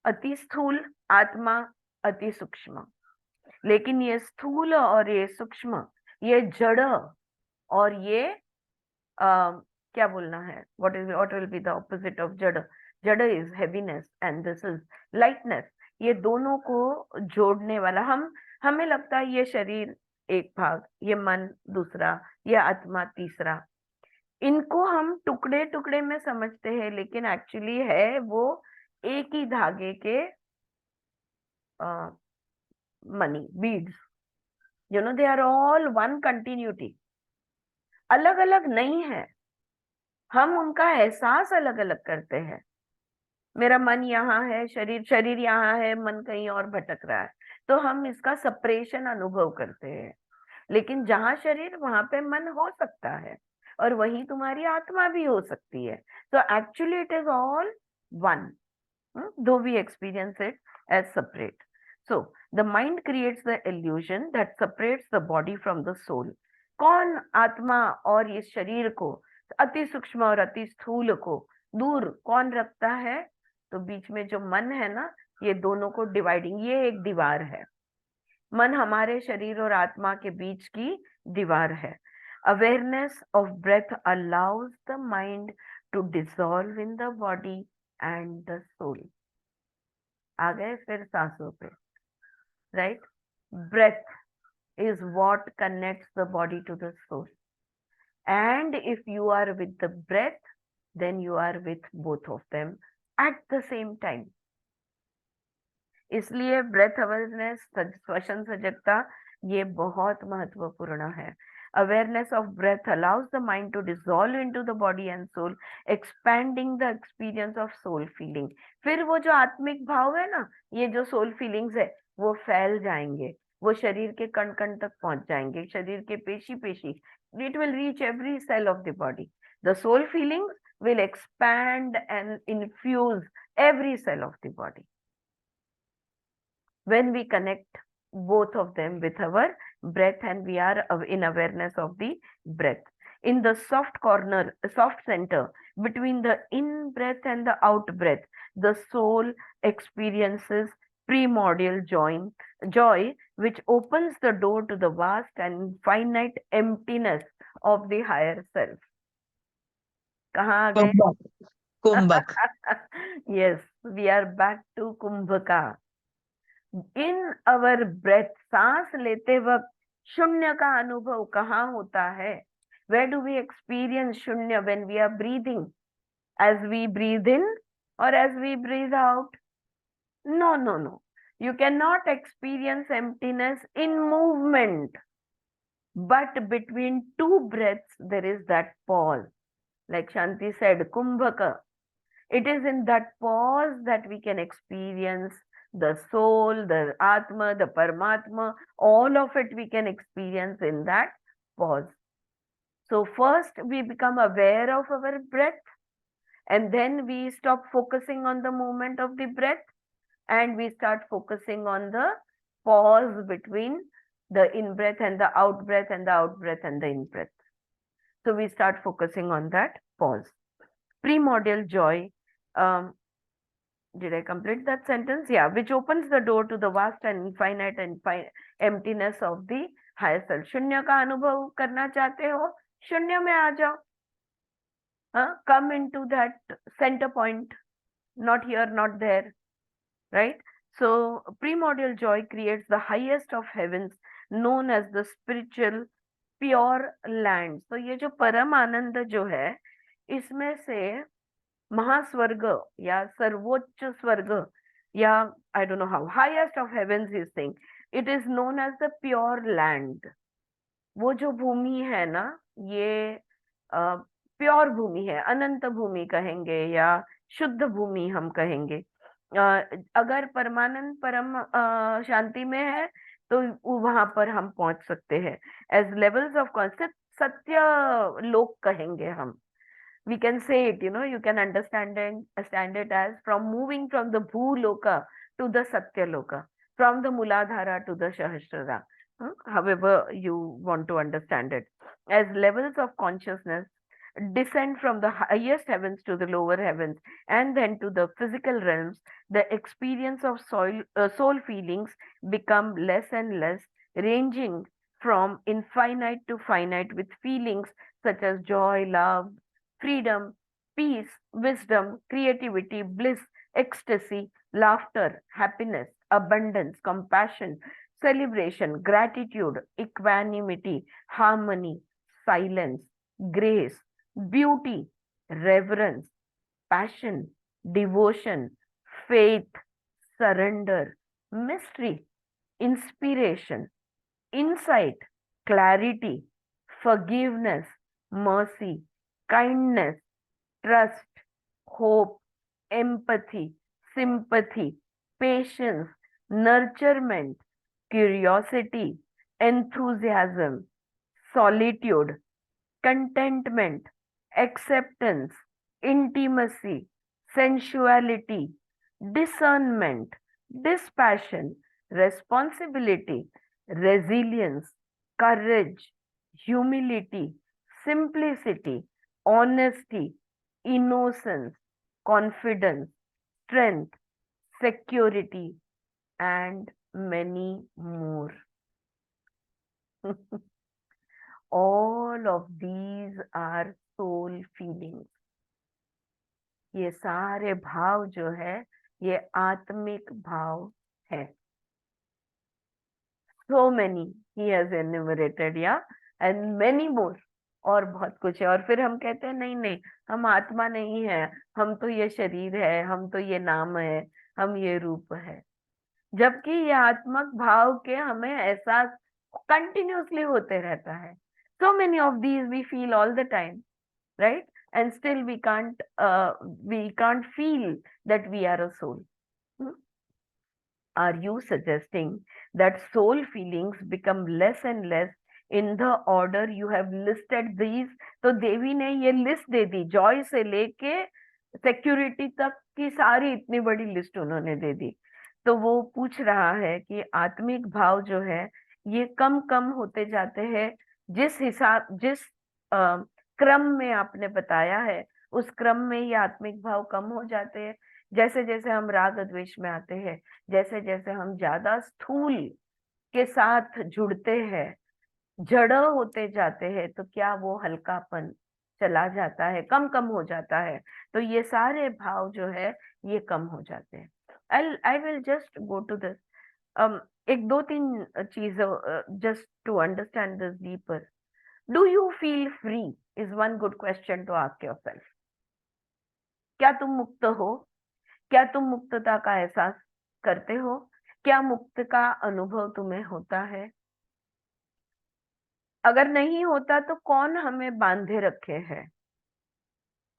S1: अति स्थूल, आत्मा अति सूक्ष्म. लेकिन ये स्थूल और ये सूक्ष्म, ये जड़ और ये क्या बोलना है, what will be the opposite of जड़? जड़ is heaviness and this is lightness. ये दोनों को जोड़ने वाला, हमें लगता है ये शरीर एक भाग, ये मन दूसरा, ये आत्मा तीसरा. इनको हम टुकड़े टुकड़े में समझते हैं, लेकिन एक्चुअली है वो एक ही धागे के many beads. They are all one continuity. अलग अलग नहीं है, हम उनका एहसास अलग अलग करते हैं. मेरा मन यहाँ है, शरीर यहाँ है, मन कहीं और भटक रहा है, तो हम इसका सेपरेशन अनुभव करते हैं. लेकिन जहाँ शरीर वहां पे मन हो सकता है, और वही तुम्हारी आत्मा भी हो सकती है. So actually it is all one, though we experience it as separate. So the mind creates the illusion that separates the body from the soul. कौन आत्मा और इस शरीर को, अति सूक्ष्म और अति स्थूल को दूर कौन रखता है? तो बीच में जो मन है ना, ये दोनों को डिवाइडिंग, ये एक दीवार है. मन हमारे शरीर और आत्मा के बीच की दीवार है. Awareness of breath allows the mind to dissolve in the body and the soul. आ गए फिर सांसों पे, right? Breath is what connects the body to the soul. And if you are with the breath, then you are with both of them at the same time. इसलिए ब्रेथ अवेयरनेस, श्वसन सजगता, ये बहुत महत्वपूर्ण है. Awareness of breath allows the mind to dissolve into the body and soul, expanding the experience of soul feeling. फिर वो जो आत्मिक भाव है ना, ये जो soul feelings है, वो फैल जाएंगे, वो शरीर के कण कण तक पहुंच जाएंगे, शरीर के पेशी पेशी. It will reach every cell of the body. The soul feelings will expand and infuse every cell of the body when we connect both of them with our breath and we are in awareness of the breath. In the soft corner, soft center between the in breath and the out breath, the soul experiences primordial joy which opens the door to the vast and infinite emptiness of the higher self. कहाँ आ गए?
S4: कुंभक.
S1: Yes, we are back to kumbhaka. In our breath, सांस लेते वक्त शून्य का अनुभव कहाँ होता है? Where do we experience shunya? When we are breathing, as we breathe in और as we breathe out? No no no, you cannot experience emptiness in movement, but between two breaths there is that pause. Like Shanti said, kumbhaka, it is in that pause that we can experience the soul, the atma, the paramatma, all of it we can experience in that pause. So first we become aware of our breath, and then we stop focusing on the movement of the breath, and we start focusing on the pause between the in-breath and the out-breath and the out-breath and the in-breath. So we start focusing on that pause. Primordial joy, did I complete that sentence? Yeah, which opens the door to the vast and infinite and emptiness of the higher self. शून्य का अनुभव करना चाहते हो, शून्य में आ जाओ. Come into that center point, not here, not there, right? So primordial joy creates the highest of heavens, known as the spiritual pure land. So ये जो परम आनंद जो है, इसमें से महास्वर्ग या सर्वोच्च स्वर्ग या I don't know how, highest of heavens is saying, it is known as the pure land. वो जो भूमि है ना, ये प्योर भूमि है, अनंत भूमि कहेंगे या शुद्ध भूमि हम कहेंगे. अगर परमानंद परम शांति में है तो वहां पर हम पहुंच सकते हैं. एज लेवल्स ऑफ कॉन्सेप्ट सत्य लोक कहेंगे हम. We can say it, you can understand it as from moving from the Bhuloka to the Satyaloka, from the Muladhara to the Sahasrara. However you want to understand it. As levels of consciousness descend from the highest heavens to the lower heavens and then to the physical realms, the experience of soul feelings become less and less, ranging from infinite to finite, with feelings such as joy, love, freedom, peace, wisdom, creativity, bliss, ecstasy, laughter, happiness, abundance, compassion, celebration, gratitude, equanimity, harmony, silence, grace, beauty, reverence, passion, devotion, faith, surrender, mystery, inspiration, insight, clarity, forgiveness, mercy, kindness, trust, hope, empathy, sympathy, patience, nurturement, curiosity, enthusiasm, solitude, contentment, acceptance, intimacy, sensuality, discernment, dispassion, responsibility, resilience, courage, humility, simplicity, honesty, innocence, confidence, strength, security, and many more. All of these are soul feelings. ये सारे भाव जो है ये आत्मिक भाव है. So many he has enumerated, yeah, and many more. और बहुत कुछ है. और फिर हम कहते हैं नहीं, हम आत्मा नहीं है, हम तो ये शरीर है, हम तो ये नाम है, हम ये रूप है. जबकि ये आत्मक भाव के हमें एहसास कंटिन्यूसली होते रहता है. So many of these we feel all the time, right? And still we can't feel that we are a soul. Are you suggesting that soul feelings become less and less in the order you have listed these? तो देवी ने ये लिस्ट दे दी, जॉय से लेके सिक्योरिटी तक की सारी इतनी बड़ी लिस्ट उन्होंने दे दी. तो वो पूछ रहा है कि आत्मिक भाव जो है ये कम कम होते जाते हैं, जिस क्रम में आपने बताया है उस क्रम में ये आत्मिक भाव कम हो जाते हैं. जैसे जैसे हम राग द्वेष में आते हैं, जैसे जैसे हम ज्यादा स्थूल के साथ जुड़ते हैं, जड़ होते जाते हैं, तो क्या वो हल्कापन चला जाता है, कम हो जाता है. तो ये सारे भाव जो है ये कम हो जाते हैं. I will just go to this. एक दो तीन चीजें just to understand this deeper. Do you feel free is one good question to ask yourself. क्या तुम मुक्त हो? क्या तुम मुक्तता का एहसास करते हो? क्या मुक्त का अनुभव तुम्हें होता है? अगर नहीं होता तो कौन हमें बांधे रखे है?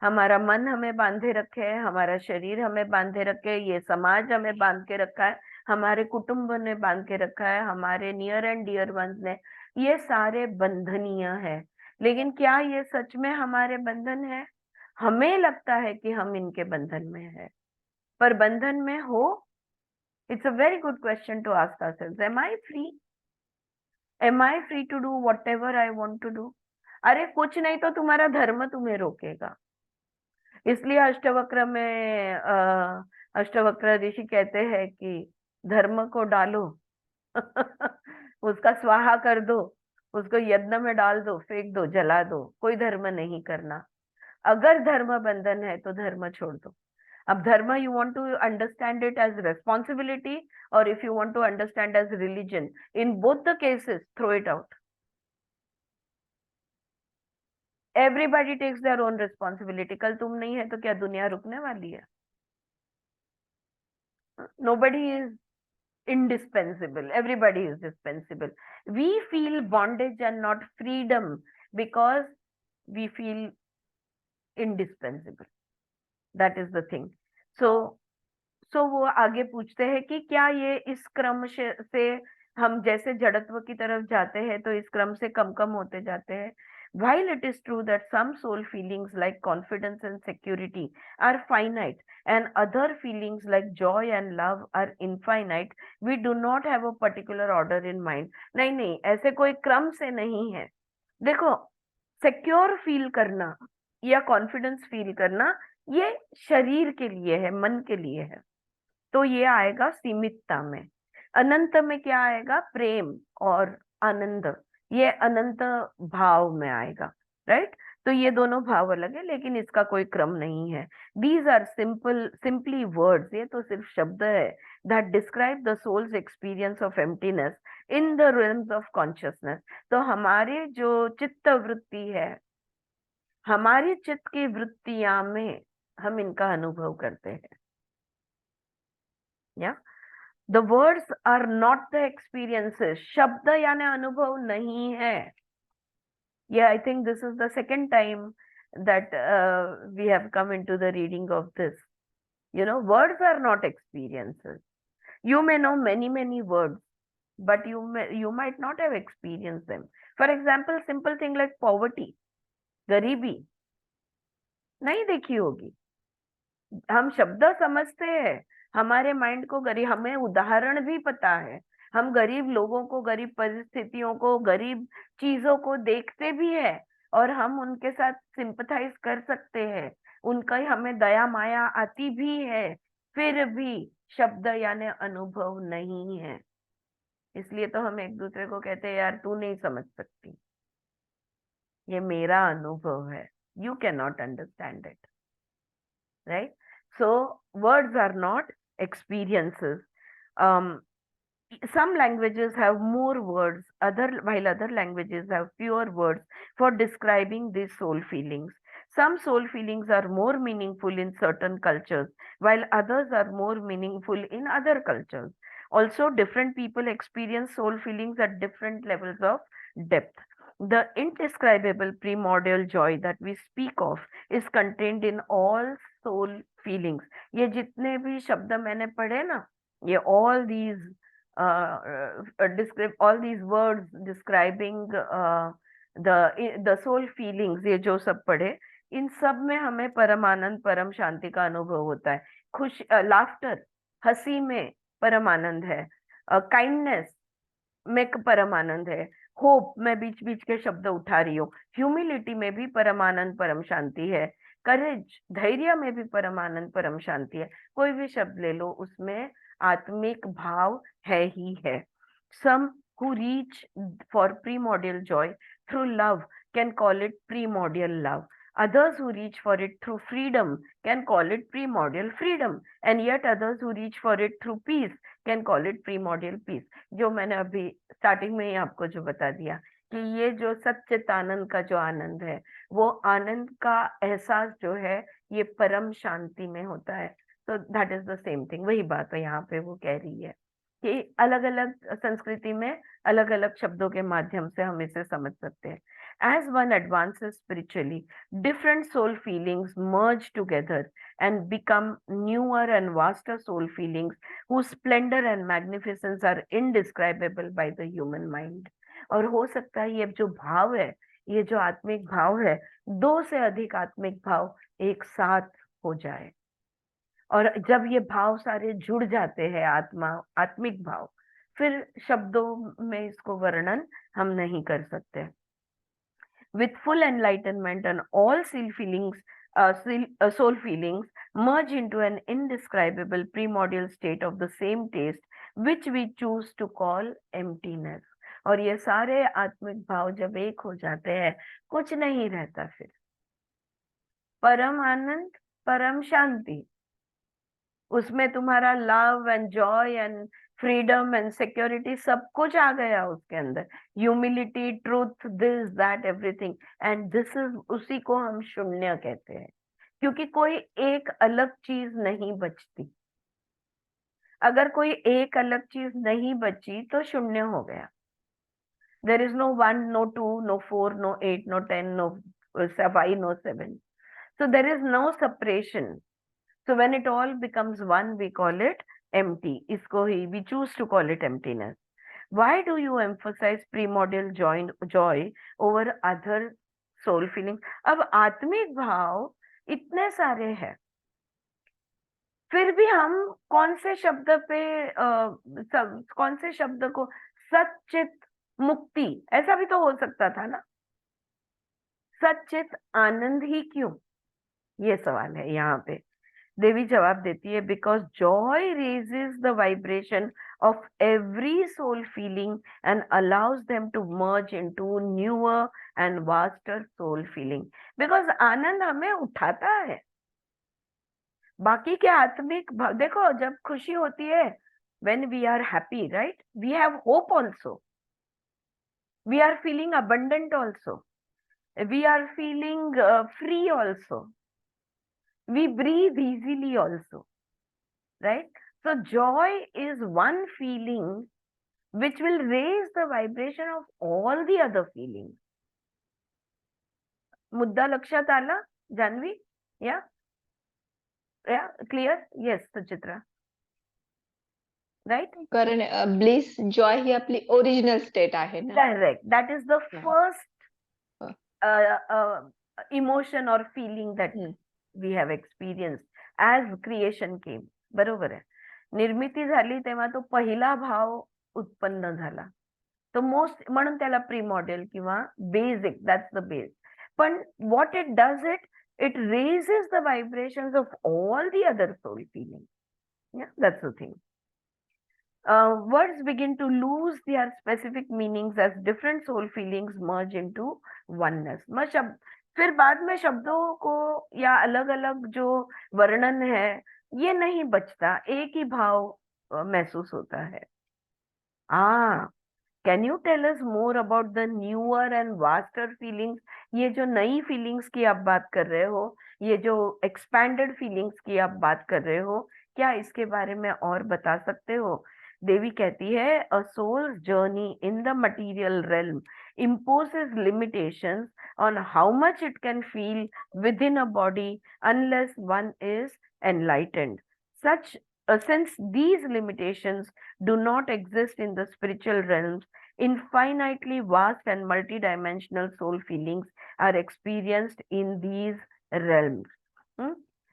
S1: हमारा मन हमें बांधे रखे है, हमारा शरीर हमें बांधे रखे है, ये समाज हमें बांध के रखा है, हमारे कुटुंब ने बांध के रखा है, हमारे नियर एंड डियर वंस ने. ये सारे बंधनीय है. लेकिन क्या ये सच में हमारे बंधन है? हमें लगता है कि हम इनके बंधन में है, पर बंधन में हो? It's a very good question to ask ourselves. Am I free? Am I free to do whatever I want to do? अरे कुछ नहीं तो तुम्हारा धर्म तुम्हें रोकेगा। इसलिए अष्टवक्र में अष्टवक्र ऋषि कहते हैं कि धर्म को डालो उसका स्वाहा कर दो, उसको यज्ञ में डाल दो, फेंक दो, जला दो, कोई धर्म नहीं करना। अगर धर्म बंधन है तो धर्म छोड़ दो। अब dharma you want to understand it as responsibility, और if you want to understand as religion, in both the cases throw it out. Everybody takes their own responsibility. कल तुम नहीं है तो क्या दुनिया रुकने वाली है? Nobody is indispensable, everybody is dispensable. We feel bondage and not freedom because we feel indispensable. That is the thing. So वो आगे पूछते हैं कि क्या ये इस क्रम से हम जैसे जड़त्व की तरफ जाते हैं तो इस क्रम से कम कम होते जाते हैं? While it is true that some soul feelings like confidence and security are finite and other feelings like joy and love are infinite, we do not have a particular order in mind. नहीं नहीं, ऐसे कोई क्रम से नहीं है। देखो, सिक्योर फील करना या कॉन्फिडेंस फील करना ये शरीर के लिए है, मन के लिए है, तो ये आएगा सीमितता में। अनंत में क्या आएगा? प्रेम और आनंद, ये अनंत भाव में आएगा, राइट? तो ये दोनों भाव अलग है, लेकिन इसका कोई क्रम नहीं है। दीज आर सिंपली वर्ड्स, ये तो सिर्फ शब्द है, that describe the soul's experience of emptiness in the realms of consciousness. तो हमारे जो चित्त वृत्ति है, हमारी चित्त की वृत्तियां में हम इनका अनुभव करते हैं। या the words are not the experiences, शब्द यानी अनुभव नहीं है। Yeah, I think this is the second time that we have come into the reading of this. You know, words are not experiences. You may know many words, but you might not have experienced them. For example, simple thing like poverty, गरीबी नहीं देखी होगी। हम शब्द समझते हैं, हमारे माइंड को गरीब, हमें उदाहरण भी पता है, हम गरीब लोगों को, गरीब परिस्थितियों को, गरीब चीजों को देखते भी है और हम उनके साथ सिंपथाइज कर सकते हैं, उनका ही हमें दया माया आती भी है, फिर भी शब्द यानी अनुभव नहीं है। इसलिए तो हम एक दूसरे को कहते हैं, यार तू नहीं समझ सकती, ये मेरा अनुभव है, you can not understand it, right? So words are not experiences. Some languages have more words, while other languages have fewer words for describing these soul feelings. Some soul feelings are more meaningful in certain cultures, while others are more meaningful in other cultures. Also, different people experience soul feelings at different levels of depth. The indescribable primordial joy that we speak of is contained in all soul feelings. ये जितने भी शब्द मैंने पढ़े ना, ये all these all these words describing the soul feelings, ये जो सब पढ़े, इन सब में हमें परम आनंद, परम शांति का अनुभव होता है। खुश लाफ्टर, हंसी में परम आनंद है, काइंडनेस में परम आनंद है, होप, मैं बीच बीच के शब्द उठा रही हूँ, ह्यूमिलिटी में भी परम आनंद, परम शांति है, करेज, धैर्य में भी परम आनंद, परम शांति है। कोई भी शब्द ले लो, उसमें आत्मिक भाव है ही है। Some who reach for primordial joy through love can call it primordial love. Others who reach for it through freedom can call it primordial freedom. And yet others who reach for it through peace can call it primordial peace. जो मैंने अभी स्टार्टिंग में ही आपको जो बता दिया कि ये जो सच्चित आनंद का जो आनंद है, वो आनंद का एहसास जो है ये परम शांति में होता है। तो that is the same thing, वही बात है यहाँ पे वो कह रही है कि अलग अलग संस्कृति में अलग अलग शब्दों के माध्यम से हम इसे समझ सकते हैं। As one advances spiritually, different soul feelings merge together and become newer and vaster soul feelings whose splendor and magnificence are indescribable by the human mind. और हो सकता है ये जो भाव है ये जो आत्मिक भाव है, 2 से अधिक आत्मिक भाव एक साथ हो जाए, और जब ये भाव सारे जुड़ जाते हैं, आत्मिक भाव, फिर शब्दों में इसको वर्णन हम नहीं कर सकते. With full enlightenment, and all soul feelings merge into an indescribable primordial state of the same taste, which we choose to call emptiness. और ये सारे आत्मिक भाव जब एक हो जाते हैं, कुछ नहीं रहता फिर. परम आनंद, परम शांति, उसमें तुम्हारा love and Joy and freedom and security सब कुछ आ गया उसके अंदर. Humility, truth, this that everything. And this is, उसी को हम शून्य कहते हैं, क्योंकि कोई एक अलग चीज नहीं बचती. अगर कोई एक अलग चीज नहीं बची तो शून्य हो गया. There is no 1, no 2, no 4, no 8, no 10, no 5, no 7. So there is no separation. So when it all becomes one, we call it empty. इसको ही we choose to call it emptiness. Why do you emphasize primordial joy over other soul feelings? अब आत्मिक भाव इतने सारे हैं, फिर भी हम कौन से शब्द पे कौन से शब्द को, सच्चित मुक्ति, ऐसा भी तो हो सकता था ना. सच्चित आनंद ही क्यों, ये सवाल है यहाँ पे. देवी जवाब देती है, because joy raises the vibration of every soul feeling and allows them to merge into newer and vaster soul feeling. Because आनंद हमें उठाता है. बाकी के आत्मिक देखो, जब खुशी होती है, when we are happy, right, we have hope also, we are feeling abundant also, we are feeling free also, we breathe easily also, right? So joy is one feeling which will raise the vibration of all the other feelings. मुद्दा लक्षात आला जान्हवी? या क्लियर? Yes Suchitra, right?
S3: कारण ब्लिस, जॉय ही आपली ओरिजिनल स्टेट आहे ना.
S1: Correct. That is the first emotion or feeling that we have experience as creation came. बरोबर आहे. निर्मिती झाली तेव्हा तो पहिला भाव उत्पन्न झाला, तो मोस्ट, म्हणून त्याला प्रीमॉडियल किंवा बेसिक, दॅट्स द बेस. पण what it does, it raises the vibrations of all the other soul feelings. Yeah, that's the thing. Words begin to lose their specific meanings as different soul feelings merge into oneness. फिर बाद में शब्दों को या अलग अलग जो वर्णन है, ये नहीं बचता, एक ही भाव महसूस होता है. Can you tell us more about the newer and vaster feelings? ये जो नई फीलिंग्स की आप बात कर रहे हो, ये जो एक्सपैंडेड फीलिंग्स की आप बात कर रहे हो, क्या इसके बारे में और बता सकते हो? देवी कहती है, a soul's journey in the material realm imposes limitations on how much it can feel within a body unless one is enlightened. Since these limitations do not exist in the spiritual realms, infinitely vast and multidimensional soul feelings are experienced in these realms.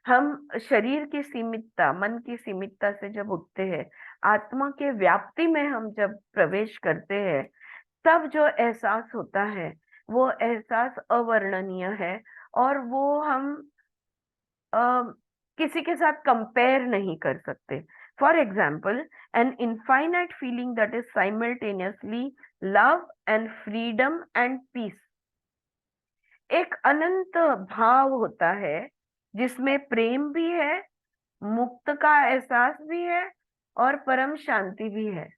S1: हम शरीर की सीमितता, मन की सीमितता से जब उठते हैं, आत्मा के व्याप्ति में हम जब प्रवेश करते हैं, तब जो एहसास होता है, वो एहसास अवर्णनीय है, और वो हम किसी के साथ कंपेयर नहीं कर सकते. For example, an infinite feeling that is simultaneously love and freedom and peace. एक अनंत भाव होता है जिसमें प्रेम भी है, मुक्त का एहसास भी है, और परम शांति भी है.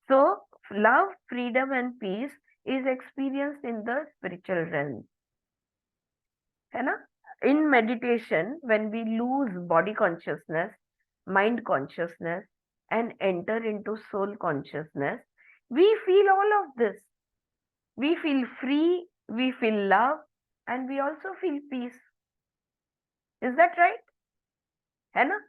S1: So love, freedom and peace is experienced in the spiritual realm, है ना? In meditation, when we lose body consciousness, mind consciousness, and enter into soul consciousness, we feel all of this. We feel free, we feel love, and we also feel peace. Is that right? है ना?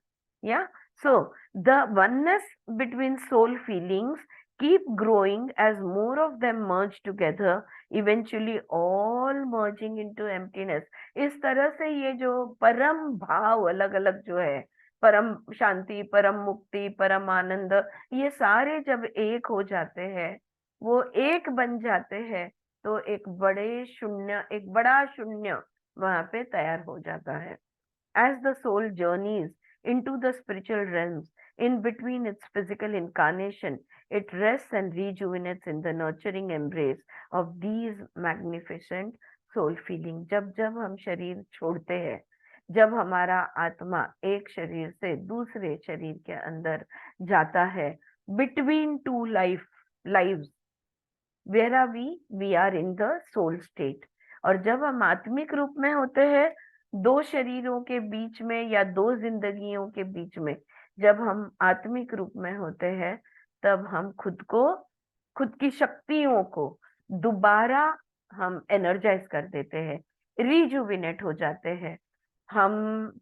S1: Yeah. So the oneness between soul feelings keep growing as more of them merge together, eventually all merging into emptiness. इस तरह से ये जो परम भाव अलग अलग जो है, परम शांति, परम मुक्ति, परम आनंद, ये सारे जब एक हो जाते हैं, वो एक बन जाते हैं, तो एक बड़ा शून्य वहां पे तैयार हो जाता है. As the soul journeys into the spiritual realms, in between its physical incarnation, it rests and rejuvenates in the nurturing embrace of these magnificent soul feelings. जब जब हम शरीर छोड़ते हैं, जब हमारा आत्मा एक शरीर से दूसरे शरीर के अंदर जाता है, between two lives, where are we are in the soul state. और जब हम आत्मिक रूप में होते हैं, दो शरीरों के बीच में या दो जिंदगियों के बीच में, जब हम आत्मिक रूप में होते हैं, तब हम खुद की शक्तियों को दोबारा हम एनर्जाइज कर देते हैं, रिजुविनेट हो जाते हैं, हम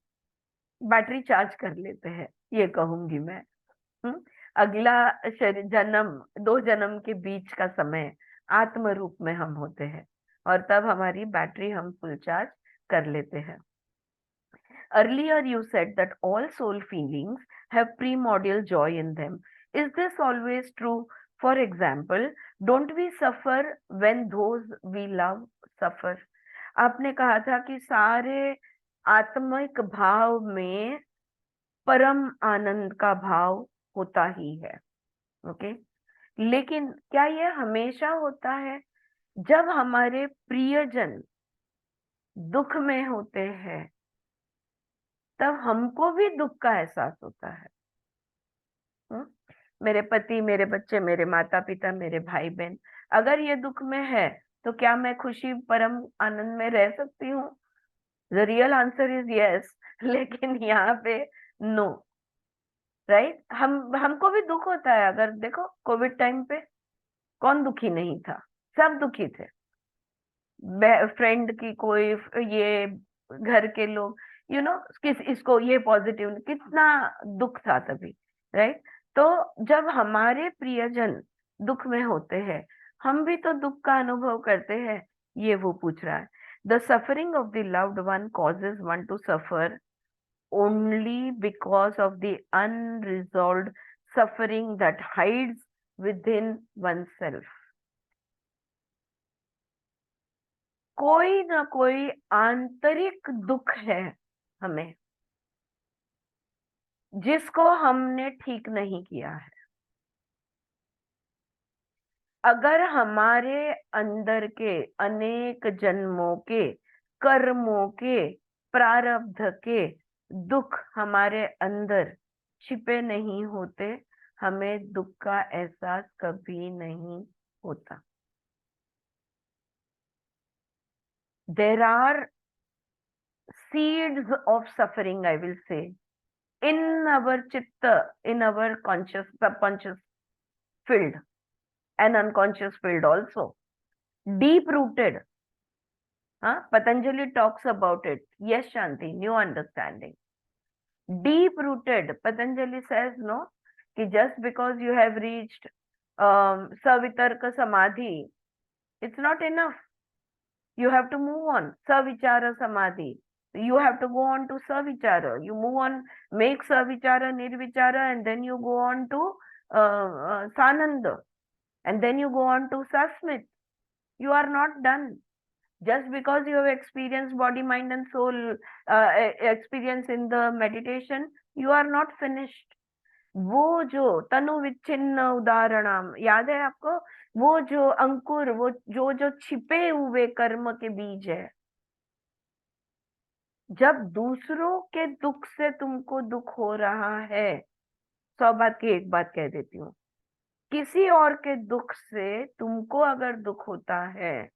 S1: बैटरी चार्ज कर लेते हैं, ये कहूंगी मैं. अगला दो जन्म के बीच का समय आत्म रूप में हम होते हैं, और तब हमारी बैटरी हम फुल चार्ज कर लेते हैं. Earlier you said that all soul feelings have primordial joy in them. Is this always true? For example, don't we suffer when those we love suffer? आपने कहा था कि सारे आत्मिक भाव में परम आनंद का भाव होता ही है. ओके, लेकिन क्या ये हमेशा होता है? जब हमारे प्रियजन दुख में होते हैं, तब हमको भी दुख का एहसास होता है. मेरे पति, मेरे बच्चे, मेरे माता पिता, मेरे भाई बहन, अगर ये दुख में है, तो क्या मैं खुशी परम आनंद में रह सकती हूँ? The real answer is yes, लेकिन यहाँ पे नो. राइट? हमको भी दुख होता है. अगर देखो कोविड टाइम पे कौन दुखी नहीं था? सब दुखी थे. फ्रेंड की कोई, ये घर के लोग, इसको ये पॉजिटिव, कितना दुख था तभी. राइट? तो जब हमारे प्रियजन दुख में होते हैं, हम भी तो दुख का अनुभव करते हैं. ये वो पूछ रहा है. The suffering of the loved one causes one to suffer only because of the unresolved suffering that hides within oneself. कोई ना कोई आंतरिक दुख है हमें, जिसको हमने ठीक नहीं किया है. अगर हमारे अंदर के अनेक जन्मों के कर्मों के प्रारब्ध के दुख हमारे अंदर छिपे नहीं होते, हमें दुख का एहसास कभी नहीं होता. There are seeds of suffering, I will say, in our chitta, in our conscious, subconscious field and unconscious field also, deep rooted. Patanjali talks about it. Yes, Shanti, new understanding. Deep rooted. Patanjali says, no, कि just because you have reached savitarka samadhi, it's not enough. You have to move on. Savichara samadhi. You have to go on to savichara. You move on, make savichara, nirvichara, and then you go on to sananda, and then you go on to sasmit. You are not done. Just because you have experienced body, mind and soul experience in the meditation, you are not finished. वो जो तनु विच्छिन्न उदाहरणम याद है आपको? वो जो अंकुर, वो जो छिपे हुए कर्म के बीज है. जब दूसरों के दुख से तुमको दुख हो रहा है, 100 बात की एक बात कह देती हूँ, किसी और के दुख से तुमको अगर दुख होता है,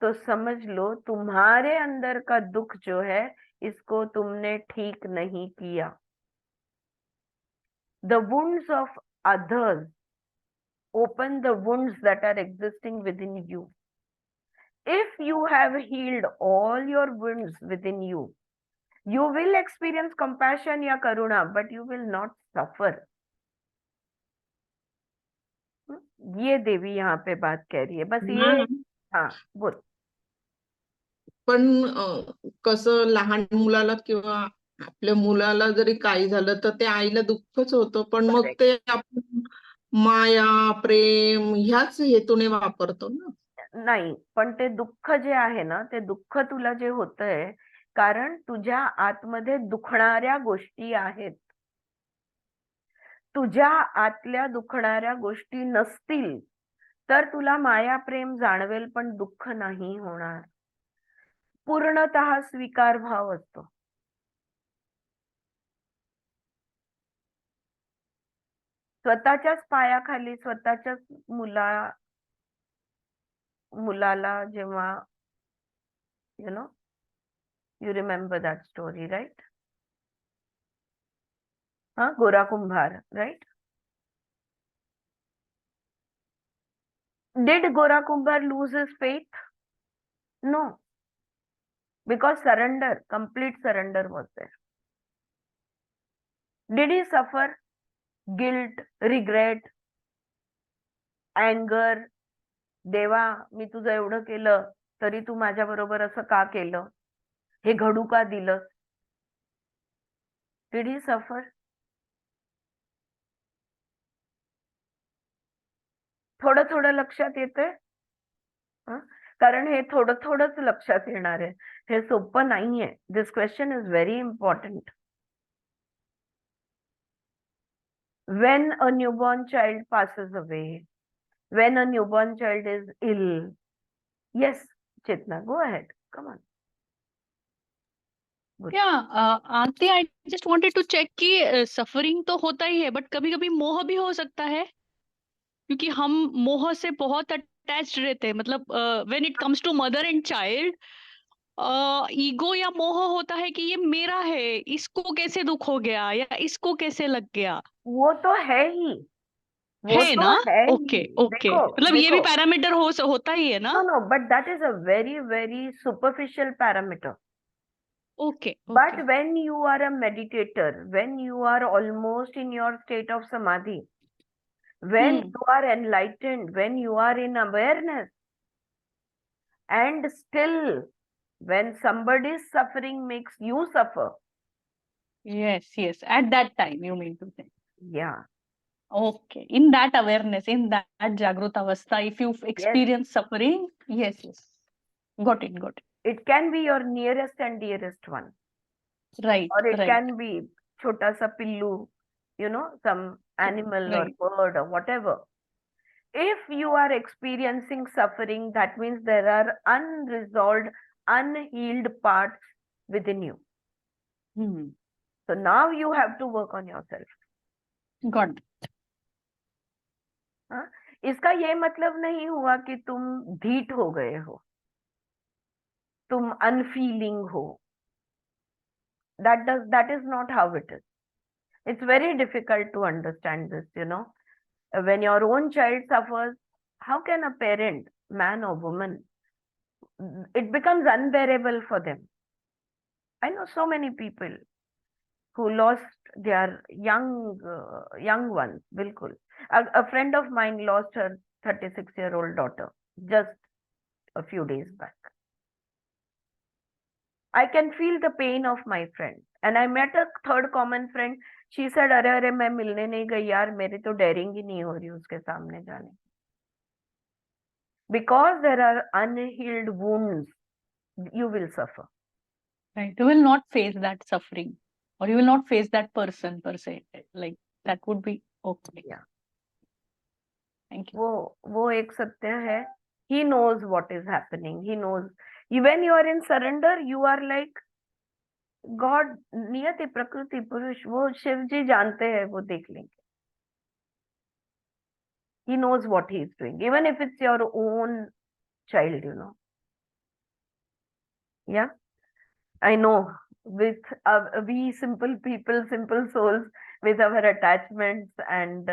S1: तो समझ लो तुम्हारे अंदर का दुख जो है, इसको तुमने ठीक नहीं किया. The wounds of others open the wounds that are existing within you. If you have healed all your wounds within you, you will experience compassion या करुणा, but you will not suffer. ये देवी यहाँ पे बात कह रही है, बस ये।
S4: मॅम,
S1: हाँ बोल.
S4: पण कसं लहान मुलाला किंवा आपल्या मुलाला जरी काही झालं तर ते आईला दुःखच होतं, पण मग
S1: Correct.
S4: ते आपण माया प्रेम ह्याच हेतूने वापरतो ना.
S1: नाही, पण ते दुःख जे आहे ना, ते दुःख तुला जे होतंय कारण तुझ्या आतमध्ये दुखणाऱ्या गोष्टी आहेत. तुझ्या आतल्या दुखणाऱ्या गोष्टी नसतील तर तुला माया प्रेम जाणवेल पण दुःख नाही होणार. पूर्णतः स्वीकार भाव असतो. स्वतःच्याच पायाखाली स्वतःच्याच मुलाला जेव्हा you remember that story, right? Gora Kumbhar, right? Did Gora Kumbhar lose his faith? No, because surrender, complete surrender was there. Did he suffer guilt, regret, anger? देवा, मी तुझं एवढं केलं तरी तू माझ्या बरोबर असं का केलं, हे घडू का दिलं? Did he suffer? थोडं थोडं लक्षात येतंय. कारण हे थोडं थोडंच लक्षात येणार आहे, हे सोपं नाहीये. This question is very important. When a newborn child passes away, when a newborn child is ill, yes, Chetna, go ahead, come on.
S2: Aarti, I just wanted to check कि सफरिंग तो होता ही है बट कभी कभी मोह भी हो सकता है, क्योंकि हम मोह से बहुत अटैच्ड रहते हैं. मतलब when it comes to mother and child, ego या मोह होता है कि ये मेरा है, इसको कैसे दुख हो गया या इसको कैसे लग गया.
S1: वो तो है ही, वो
S2: है
S1: तो
S2: ना?
S1: है
S2: ओके
S1: ही.
S2: ओके,
S1: देखो
S2: मतलब ये भी
S1: देखो,
S2: पैरामीटर होता ही है ना?
S1: no, but that is a very very superficial parameter.
S2: Okay
S1: But
S2: okay.
S1: when you are a meditator, when you are almost in your state of samadhi, when you are enlightened, when you are in awareness, and still when somebody's suffering makes you suffer,
S2: Yes, yes. At that time, you mean to say.
S1: yeah,
S2: Okay. In that awareness, in that Jagrut Avastha, if you experience suffering, yes, yes. Got it, got it.
S1: it can be your nearest and dearest one,
S2: Right,
S1: or it
S2: right,
S1: can be chota sa pillu, some animal or
S2: right.
S1: bird or whatever. If you are experiencing suffering, that means there are unresolved, unhealed parts within you.
S2: Hmm.
S1: So now you have to work on yourself.
S2: Got it.
S1: हाँ? इसका ये मतलब नहीं हुआ कि तुम ढीठ हो गए हो, तुम अनफीलिंग हो. That is not how it is. It's very difficult to understand this, when your own child suffers. How can a parent, man or woman, it becomes unbearable for them. I know so many people who lost their young ones. Bilkul. A friend of mine lost her 36-year-old daughter just a few days back. I can feel the pain of my friend. And I met a third common friend. She said, अरे मैं मिलने नहीं गई यार, मेरी तो डेयरिंग ही नहीं हो रही उसके सामने जाने. Because there are unhealed wounds, you will suffer.
S2: Right. You will not face that suffering, or you will not face that person per se. Like that would be okay.
S1: Yeah.
S2: Thank you.
S1: वो एक सत्य है. He knows what is happening. He knows. When you are in surrender, you are like God, नियति प्रकृति पुरुष, वो शिव जी जानते हैं, वो देख लेंगे. He knows what he is doing, even if it's your own child, Yeah, I know. With we simple people, simple souls, with our attachments and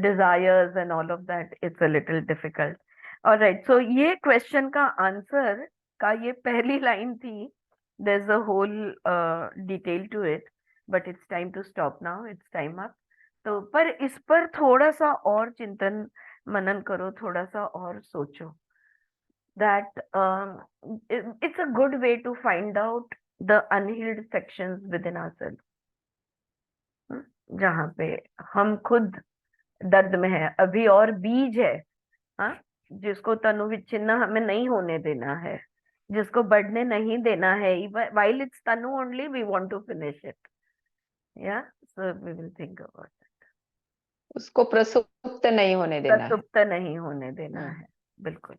S1: desires and all of that, it's a little difficult. All right. So ये question का answer का ये पहली line थी. There's a whole detail to it, but it's time to stop now. It's time up. तो पर इस पर थोड़ा सा और चिंतन मनन करो, थोड़ा सा और सोचो, that it's a good way to find out the unhealed sections within ourselves, जहाँ पे हम खुद दर्द में है, अभी और बीज है, हाँ, जिसको तनु विच्छिन्न हमें नहीं होने देना है, जिसको बढ़ने नहीं देना है. while it's tanu only, we want to finish it. Yeah, so we will think about it.
S3: उसको प्रसुप्त नहीं होने देना है.
S1: प्रसुप्त नहीं होने देना
S3: हम्म.
S1: है, बिल्कुल.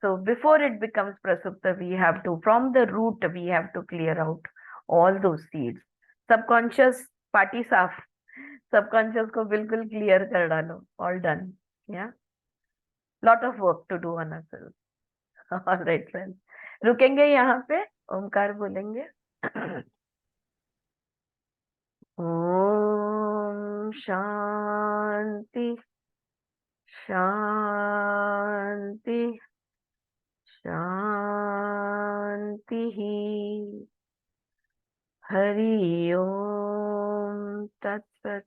S1: So before it becomes prasupta, we have to, from the root, we have to clear out all those seeds. Subconscious party साफ, subconscious को बिल्कुल clear कर डालो. All done. Yeah. Lot of work to do on ourselves. All right, friends. रुकेंगे यहाँ पे, ओमकार बोलेंगे. ओम शांति शांति शांति. हरि ओम तत्सत.